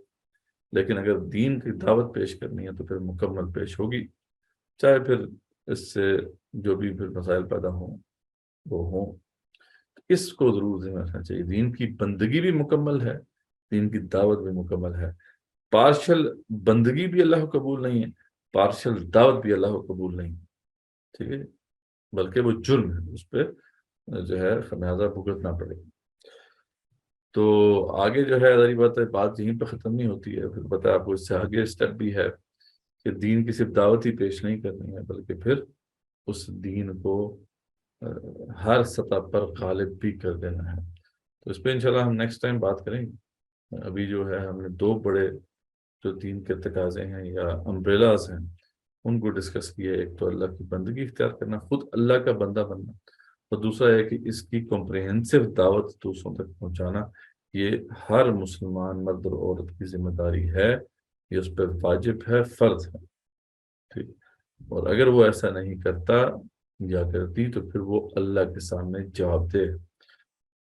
A: لیکن اگر دین کی دعوت پیش کرنی ہے تو پھر مکمل پیش ہوگی، چاہے پھر اس سے جو بھی پھر مسائل پیدا ہوں وہ ہوں. اس کو ضرور ذہن رکھنا چاہیے. دین کی بندگی بھی مکمل ہے، دین کی دعوت بھی مکمل ہے. پارشل بندگی بھی اللہ کو قبول نہیں ہے، پارشل دعوت بھی اللہ کو قبول نہیں. ٹھیک ہے، بلکہ وہ جرم ہے، اس پہ جو ہے خمیازہ بھگتنا پڑے گا. تو آگے جو ہے ظاہر بات ہے بات یہیں پہ ختم نہیں ہوتی ہے. پھر پتہ ہے آپ کو اس سے آگے اسٹیپ بھی ہے کہ دین کی صرف دعوت ہی پیش نہیں کرنی ہے، بلکہ پھر اس دین کو ہر سطح پر غالب بھی کر دینا ہے. تو اس پہ انشاءاللہ ہم نیکسٹ ٹائم بات کریں گے. ابھی جو ہے ہم نے دو بڑے جو دین کے تقاضے ہیں یا امبریلاز ہیں ان کو ڈسکس کیا. ایک تو اللہ کی بندگی اختیار کرنا، خود اللہ کا بندہ بننا، اور دوسرا ہے کہ اس کی کمپریہنسو دعوت دوسروں تک پہنچانا. یہ ہر مسلمان مرد اور عورت کی ذمہ داری ہے، یہ اس پہ واجب ہے، فرض ہے. ٹھیک، اور اگر وہ ایسا نہیں کرتا یا کرتی تو پھر وہ اللہ کے سامنے جواب دے.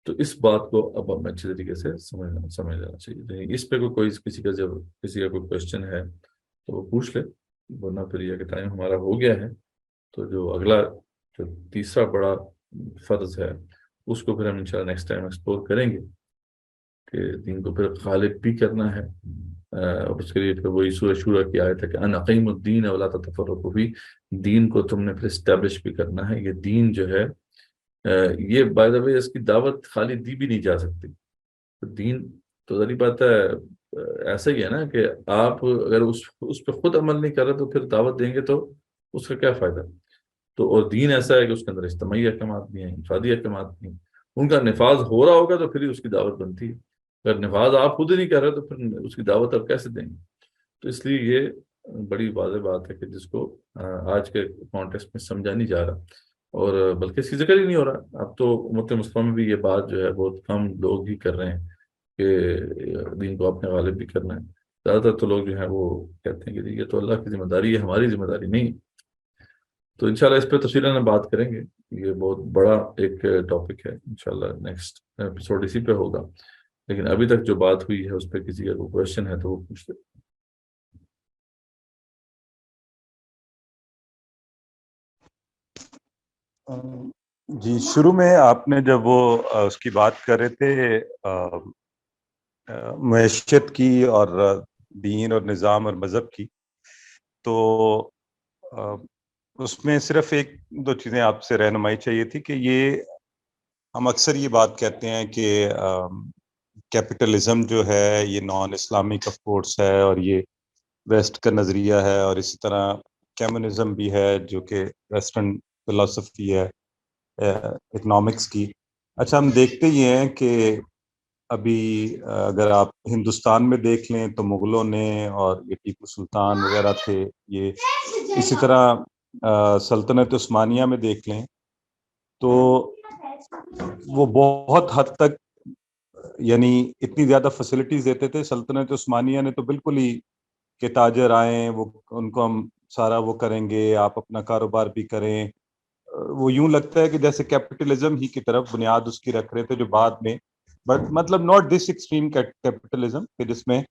A: تو اس بات کو اب ہمیں اچھے طریقے سے سمجھ لینا چاہیے. اس پہ کسی کا کوئی کوشچن ہے تو وہ پوچھ لے، ورنہ پھر یہ کہ ٹائم ہمارا ہو گیا ہے. تو جو اگلا جو تیسرا بڑا فرض ہے اس کو پھر ہم انشاءاللہ نیکسٹ ٹائم ایکسپلور کریں گے کہ دین کو پھر غالب بھی کرنا ہے. اور اس کے لیے پھر وہی سورہ شورى کی آیت ہے کہ ان اقیموا الدین ولا تتفرقوا فیہ، دین کو تم نے پھر اسٹیبلش بھی کرنا ہے. یہ دین جو ہے یہ بائی دا وے اس کی دعوت خالی دی بھی نہیں جا سکتی. دین تو ظاہر بات ہے ایسا ہی ہے نا کہ آپ اگر اس پہ خود عمل نہیں کر رہے تو پھر دعوت دیں گے تو اس کا کیا فائدہ. تو اور دین ایسا ہے کہ اس کے اندر اجتماعی احکامات بھی ہیں، انفرادی احکامات بھی ہیں. ان کا نفاذ ہو رہا ہوگا تو پھر ہی اس کی دعوت بنتی ہے. اگر نفاذ آپ خود ہی نہیں کر رہے تو پھر اس کی دعوت آپ کیسے دیں گے. تو اس لیے یہ بڑی واضح بات ہے کہ جس کو آج کے کانٹیکسٹ میں سمجھا نہیں جا رہا، اور بلکہ اس کی ذکر ہی نہیں ہو رہا. اب تو امت مسلمہ میں بھی یہ بات جو ہے بہت کم لوگ ہی کر رہے ہیں کہ دین کو اپنے غالب بھی کرنا ہے. زیادہ تر تو لوگ جو ہیں وہ کہتے ہیں کہ یہ تو اللہ کی ذمہ داری ہے، ہماری ذمہ داری نہیں. تو انشاءاللہ اس پہ تفصیلاً ہم بات کریں گے. یہ بہت بڑا ایک ٹاپک ہے، انشاءاللہ نیکسٹ ایپیسوڈ اسی پہ ہوگا. لیکن ابھی تک جو بات ہوئی ہے اس پہ کسی کا کوئی کوشچن ہے تو وہ پوچھ لیں.
C: جی، شروع میں آپ نے جب وہ اس کی بات کر رہے تھے معیشت کی اور دین اور نظام اور مذہب کی، تو اس میں صرف ایک دو چیزیں آپ سے رہنمائی چاہیے تھی کہ یہ ہم اکثر یہ بات کہتے ہیں کہ کیپٹلزم جو ہے یہ نان اسلامک آف کورس ہے اور یہ ویسٹ کا نظریہ ہے، اور اسی طرح کمیونزم بھی ہے جو کہ ویسٹرن فلسفی ہے اکنامکس کی. اچھا، ہم دیکھتے یہ ہیں کہ ابھی اگر آپ ہندوستان میں دیکھ لیں تو مغلوں نے اور یہ ٹیپو سلطان وغیرہ تھے، یہ اسی طرح سلطنت عثمانیہ میں دیکھ لیں تو وہ بہت حد تک یعنی اتنی زیادہ فیسلٹیز دیتے تھے. سلطنت عثمانیہ نے تو بالکل ہی کہ تاجر آئیں وہ ان کو ہم سارا وہ کریں گے، آپ اپنا کاروبار بھی کریں. وہ یوں لگتا ہے کہ جیسے کیپٹلزم ہی کی طرف بنیاد اس کی رکھ رہے تھے، جو بعد میں بٹ مطلب ناٹ دس ایکسٹریم کیپٹلزم کہ جس میں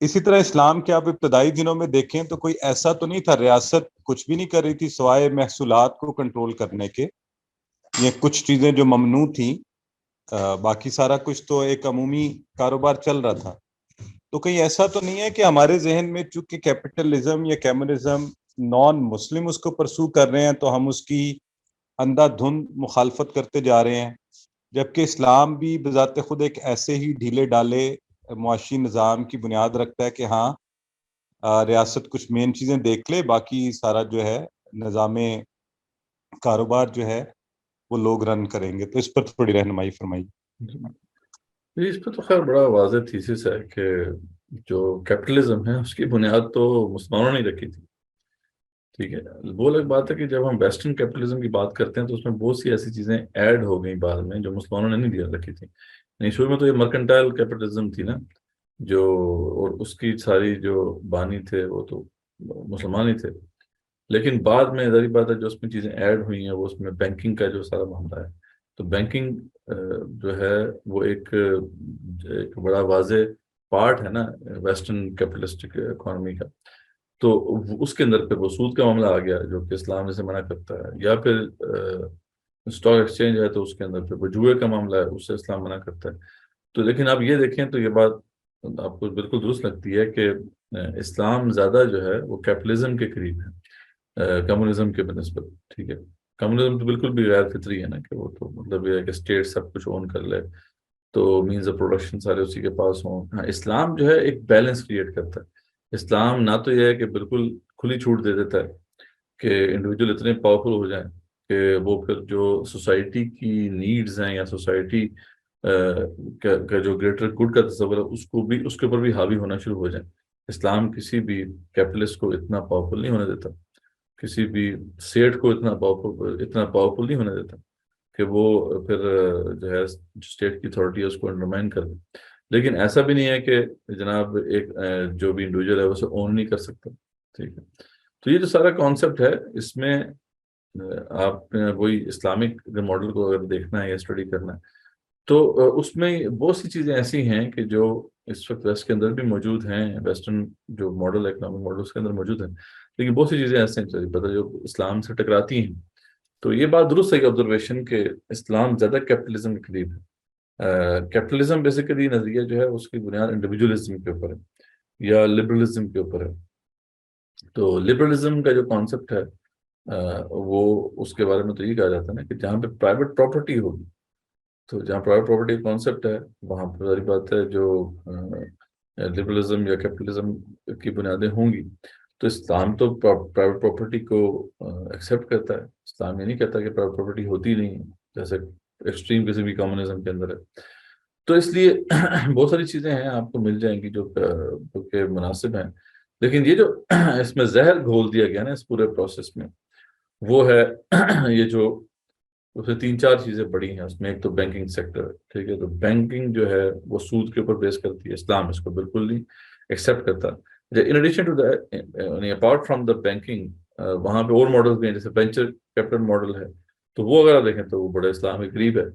C: اسی طرح اسلام کے آپ ابتدائی دنوں میں دیکھیں تو کوئی ایسا تو نہیں تھا، ریاست کچھ بھی نہیں کر رہی تھی سوائے محصولات کو کنٹرول کرنے کے، یہ کچھ چیزیں جو ممنوع تھیں، باقی سارا کچھ تو ایک عمومی کاروبار چل رہا تھا. تو کہیں ایسا تو نہیں ہے کہ ہمارے ذہن میں چونکہ کیپٹلزم یا کمیونزم نان مسلم اس کو پرسو کر رہے ہیں تو ہم اس کی اندھا دھند مخالفت کرتے جا رہے ہیں، جبکہ اسلام بھی بذات خود ایک ایسے ہی ڈھیلے ڈالے معاشی نظام کی بنیاد رکھتا ہے کہ ہاں ریاست کچھ مین چیزیں دیکھ لے، باقی سارا جو ہے نظام کاروبار جو ہے وہ لوگ رن کریں گے. تو اس پر تھوڑی رہنمائی فرمائیے.
A: اس پہ تو خیر بڑا واضح تھیسس ہے کہ جو کیپٹلزم ہے اس کی بنیاد تو مسلمانوں نے رکھی تھی. ٹھیک ہے، وہ الگ بات ہے کہ جب ہم ویسٹرن کیپٹلزم کی بات کرتے ہیں تو اس میں بہت سی ایسی چیزیں ایڈ ہو گئیں بعد میں جو مسلمانوں نے نہیں دیا رکھی تھی. نہیں، شروع میں تو یہ مرکنٹائل کیپٹلزم تھی نا، جو اور اس کی ساری جو بانی تھے وہ تو مسلمان ہی تھے. لیکن بعد میں ظاہر بات ہے جو اس میں چیزیں ایڈ ہوئی ہیں وہ اس میں بینکنگ کا جو سارا معاملہ ہے. تو بینکنگ جو ہے وہ ایک بڑا واضح پارٹ ہے نا ویسٹرن کیپٹلسٹک اکانومی کا. تو اس کے اندر پھر وہ سود کا معاملہ آ گیا جو کہ اسلام جسے منع کرتا ہے، یا پھر اسٹاک ایکسچینج ہے تو اس کے اندر پھر وہ جوئے کا معاملہ ہے، اس سے اسلام منع کرتا ہے. تو لیکن آپ یہ دیکھیں تو یہ بات آپ کو بالکل درست لگتی ہے کہ اسلام زیادہ جو ہے وہ کیپٹلزم کے قریب ہے کمیونزم کے بنسبت. ٹھیک ہے، کمیونزم تو بالکل بھی غیر فطری ہے نا، کہ وہ تو مطلب یہ ہے کہ اسٹیٹ سب کچھ اون کر لے تو مینز آف پروڈکشن سارے اسی کے پاس ہوں. ہاں، اسلام جو ہے ایک بیلنس کریٹ کرتا ہے. اسلام نہ تو یہ ہے کہ بالکل کھلی چھوٹ دے دیتا ہے کہ انڈیویجول اتنے پاورفل ہو جائیں کہ وہ پھر جو سوسائٹی کی نیڈز ہیں یا سوسائٹی کا جو گریٹر گڈ کا تصور ہے اس کے اوپر بھی حاوی ہونا شروع ہو جائیں. اسلام کسی بھی کیپٹلسٹ کو اتنا پاورفل نہیں ہونے دیتا، کسی بھی سیٹ کو اتنا پاورفل نہیں ہونے دیتا کہ وہ پھر جو ہے اسٹیٹ کی اتھارٹی ہے اس کو انڈرمائن کر دے. لیکن ایسا بھی نہیں ہے کہ جناب ایک جو بھی انڈیویجول ہے اسے اون نہیں کر سکتا. ٹھیک ہے، تو یہ جو سارا کانسیپٹ ہے اس میں آپ وہی اسلامک ماڈل کو اگر دیکھنا ہے یا اسٹڈی کرنا ہے تو اس میں بہت سی چیزیں ایسی ہیں کہ جو اس وقت ویسٹ کے اندر بھی موجود ہیں، ویسٹرن جو ماڈل ہے اکنامک ماڈل اس کے اندر موجود ہیں، لیکن بہت سی چیزیں ایسے ہیں پتہ جو اسلام سے ٹکراتی ہیں. تو یہ بات درست ہے کہ آبزرویشن کہ اسلام زیادہ کیپٹلزم کے قریب ہے. کیپٹلزم بیسیکلی نظریہ جو ہے اس کی بنیاد انڈیویجولزم کے اوپر ہے یا لبرلزم کے اوپر ہے. تو لبرلزم کا جو کانسیپٹ ہے وہ اس کے بارے میں تو یہ کہا جاتا ہے نا کہ جہاں پہ پرائیویٹ پراپرٹی ہوگی، تو جہاں پرائیویٹ پراپرٹی کا کانسیپٹ ہے وہاں پہ ساری بات ہے جو لبرلزم یا کیپٹلزم کی بنیادیں ہوں گی. تو اسلام تو پرائیویٹ پراپرٹی کو ایکسیپٹ کرتا ہے. اسلام یہ نہیں کہتا کہ پرائیویٹ پراپرٹی ہوتی نہیں ہے جیسے ایکسٹریم کسی بھی کمیونزم کے اندر ہے. تو اس لیے بہت ساری چیزیں ہیں آپ کو مل جائیں گی جو کہ مناسب ہیں. لیکن یہ جو اس میں زہر گھول دیا گیا نا اس پورے پروسیس میں وہ ہے یہ جو اس میں 3-4 چیزیں بڑی ہیں. اس میں ایک تو بینکنگ سیکٹر. ٹھیک ہے، تو بینکنگ جو ہے وہ سود کے اوپر بیس کرتی ہے. اسلام اس کو بالکل نہیں ایکسیپٹ کرتا. In addition to that, apart from the banking وہاں پہ اور ماڈل بھی ہیں جیسے وینچر کیپٹل ماڈل ہے. تو وہ اگر آپ دیکھیں تو وہ بڑے اسلام کے قریب ہے.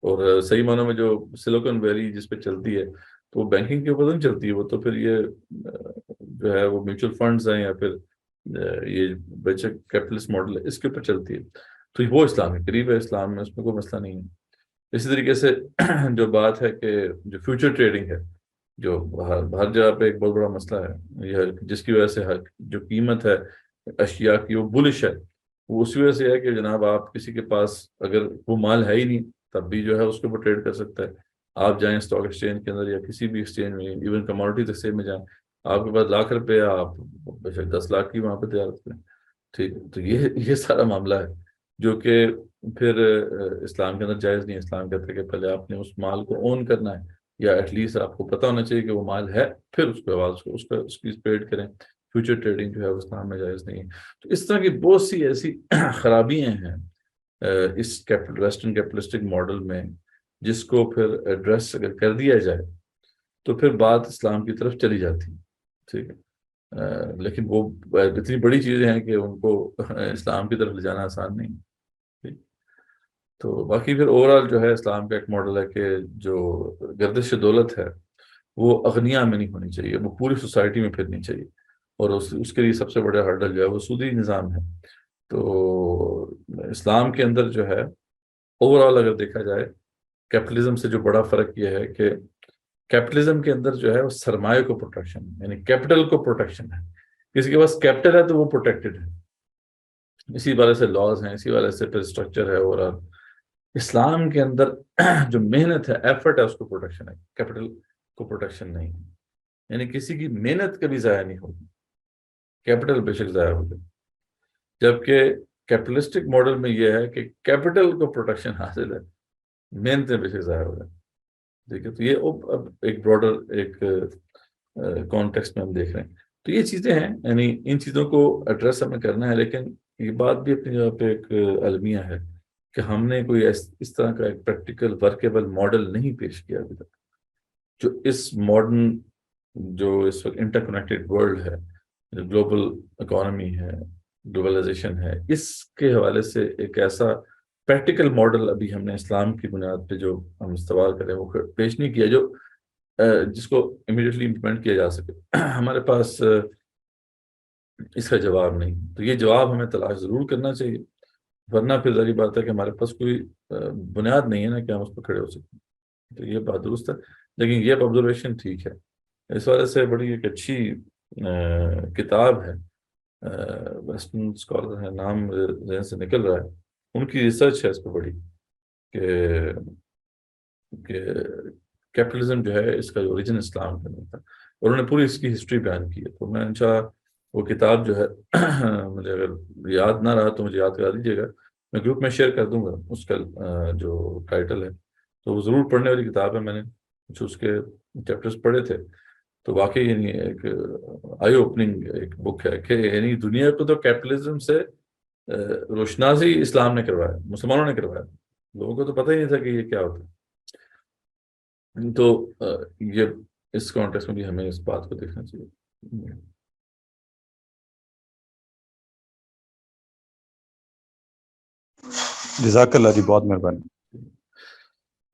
A: اور صحیح معنوں میں جو سلیکن ویلی جس پہ چلتی ہے تو وہ بینکنگ کے اوپر نہیں چلتی ہے، وہ تو پھر یہ جو ہے وہ میوچل فنڈز ہیں یا پھر یہ وینچر کیپٹلسٹ ماڈل ہے اس کے اوپر چلتی ہے. تو وہ اسلام کے قریب ہے، اسلام میں اس میں کوئی مسئلہ نہیں ہے. اسی طریقے سے جو بات ہے کہ جو فیوچر ٹریڈنگ ہے جو ہر جگہ پہ ایک بہت بڑا مسئلہ ہے، یہ جس کی وجہ سے جو قیمت ہے اشیاء کی وہ بلش ہے. وہ اسی وجہ سے ہے کہ جناب آپ کسی کے پاس اگر وہ مال ہے ہی نہیں تب بھی جو ہے اس کے اوپر ٹریڈ کر سکتا ہے. آپ جائیں اسٹاک ایکسچینج کے اندر یا کسی بھی ایکسچینج میں، ایون کموڈٹی ایکسچینج میں جائیں، آپ کے پاس ₹1,00,000 آپ بے شک 10 لاکھ کی وہاں پہ تجارت کریں. ٹھیک ہے، تو یہ سارا معاملہ ہے جو کہ پھر اسلام کے اندر جائز نہیں ہے. اسلام کہتا ہے کہ پہلے آپ نے اس مال کو اون کرنا ہے یا ایٹ لیسٹ آپ کو پتہ ہونا چاہیے کہ وہ مال ہے، پھر اس کے بعد اس کی ٹریڈ کریں. فیوچر ٹریڈنگ جو ہے اسلام میں جائز نہیں ہے. تو اس طرح کی بہت سی ایسی خرابیاں ہیں اس ویسٹرن کیپٹلسٹک ماڈل میں جس کو پھر ایڈریس اگر کر دیا جائے تو پھر بات اسلام کی طرف چلی جاتی. ٹھیک ہے، لیکن وہ اتنی بڑی چیزیں ہیں کہ ان کو اسلام کی طرف لے جانا آسان نہیں. تو باقی پھر اوور آل جو ہے اسلام کا ایک ماڈل ہے کہ جو گردش دولت ہے وہ اغنیاء میں نہیں ہونی چاہیے، وہ پوری سوسائٹی میں پھرنی چاہیے، اور اس کے لیے سب سے بڑا ہرڈل جو ہے وہ سودی نظام ہے۔ تو اسلام کے اندر جو ہے اوور آل اگر دیکھا جائے کیپٹلزم سے جو بڑا فرق یہ ہے کہ کیپٹلزم کے اندر جو ہے وہ سرمایہ کو پروٹیکشن، یعنی کیپٹل کو پروٹیکشن ہے، کسی کے پاس کیپٹل ہے تو وہ پروٹیکٹڈ ہے، اسی وجہ سے لاز ہیں، اسی وجہ سے پھر اسٹرکچر ہے۔ اور اسلام کے اندر جو محنت ہے، ایفرٹ ہے، اس کو پروٹیکشن ہے، کیپٹل کو پروٹیکشن نہیں ہے، یعنی کسی کی محنت کبھی ضائع نہیں ہوگی، کیپٹل بے شک ضائع ہوگی، جبکہ کیپٹلسٹک ماڈل میں یہ ہے کہ کیپٹل کو پروٹیکشن حاصل ہے، محنتیں بے شک ضائع ہو جائیں۔ ٹھیک ہے، تو یہ اب ایک براڈر ایک کانٹیکسٹ میں ہم دیکھ رہے ہیں۔ تو یہ چیزیں ہیں، یعنی ان چیزوں کو ایڈریس ہمیں کرنا ہے، لیکن یہ بات بھی اپنی جگہ پہ ایک المیہ ہے کہ ہم نے کوئی اس طرح کا ایک پریکٹیکل ورکیبل ماڈل نہیں پیش کیا ابھی تک، جو اس ماڈرن جو اس وقت انٹر کنیکٹڈ ورلڈ ہے، گلوبل اکانومی ہے، گلوبلائزیشن ہے، اس کے حوالے سے ایک ایسا پریکٹیکل ماڈل ابھی ہم نے اسلام کی بنیاد پہ جو ہم استوار کریں وہ پیش نہیں کیا، جو جس کو امیڈیٹلی امپلیمنٹ کیا جا سکے۔ ہمارے پاس اس کا جواب نہیں، تو یہ جواب ہمیں تلاش ضرور کرنا چاہیے، ورنہ پھر ظاہری بات ہے کہ ہمارے پاس کوئی بنیاد نہیں ہے نا کہ ہم اس پہ کھڑے ہو سکیں۔ تو یہ بات درست ہے، لیکن یہ آبزرویشن ٹھیک ہے۔ اس وجہ سے بڑی ایک اچھی کتاب ہے، ویسٹرن اسکالر ہے، نام ذہن سے نکل رہا ہے، ان کی ریسرچ ہے اس پہ بڑی، کہ کیپٹلزم جو ہے اس کا جو اوریجن اسلام کے اندر تھا، اور انہوں نے پوری اس کی ہسٹری بیان کی ہے۔ تو میں انشاءاللہ وہ کتاب جو ہے مجھے اگر یاد نہ رہا تو مجھے یاد کرا دیجیے گا، میں گروپ میں شیئر کر دوں گا اس کا جو ٹائٹل ہے، تو وہ ضرور پڑھنے والی کتاب ہے۔ میں نے کچھ اس کے چیپٹرز پڑھے تھے، تو واقعی یعنی ایک آئی اوپننگ ایک بک ہے کہ یعنی دنیا کو تو کیپٹلزم سے روشناسی اسلام نے کروایا، مسلمانوں نے کروایا، لوگوں کو تو پتہ ہی نہیں تھا کہ یہ کیا ہوتا ہے۔ تو یہ اس کانٹیکسٹ میں بھی ہمیں اس بات کو دیکھنا چاہیے۔
C: جزاک اللہ جی، بہت مہربانی۔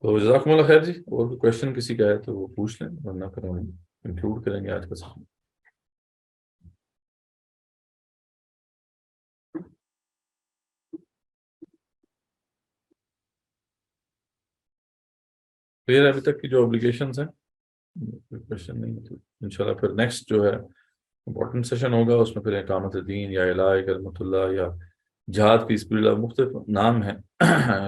A: تو جزاکم اللہ خیر جی، اور کوئی کویشچن کسی کا ہے تو وہ پوچھ لیں، ورنہ پھر ہم کنکلوڈ کریں گے آج کا سیشن۔ کلیئر ہے ابھی تک کی جو اوبلیگیشنز ہیں؟ کوئی کویشچن نہیں تو انشاءاللہ پھر نیکسٹ جو ہے امپورٹنٹ سیشن ہوگا، اس میں پھر اقامت دین یا الہ کلمۃ اللہ یا جہاد فی سبیل اللہ، مختلف نام ہیں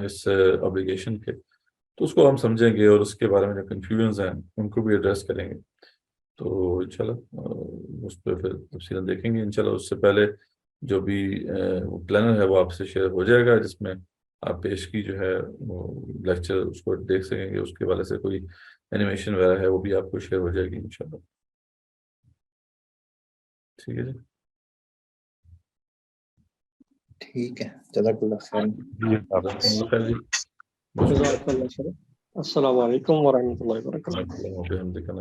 A: اس اوبلیگیشن کے، تو اس کو ہم سمجھیں گے، اور اس کے بارے میں جو کنفیوژنز ہیں ان کو بھی ایڈریس کریں گے۔ تو انشاءاللہ اس پہ پھر تفصیلاً دیکھیں گے انشاءاللہ۔ اس سے پہلے جو بھی پلانر ہے وہ آپ سے شیئر ہو جائے گا، جس میں آپ پیش کی جو ہے وہ لیکچر اس کو دیکھ سکیں گے، اس کے والے سے کوئی اینیمیشن وغیرہ ہے وہ بھی آپ کو شیئر ہو جائے گی انشاءاللہ۔ ٹھیک ہے جی،
B: ٹھیک ہے، جزاک اللہ خیر۔
A: خیر جی،
D: جزاک اللہ خیر۔ السلام علیکم ورحمۃ اللہ وبرکاتہ۔
A: السلام علیکم۔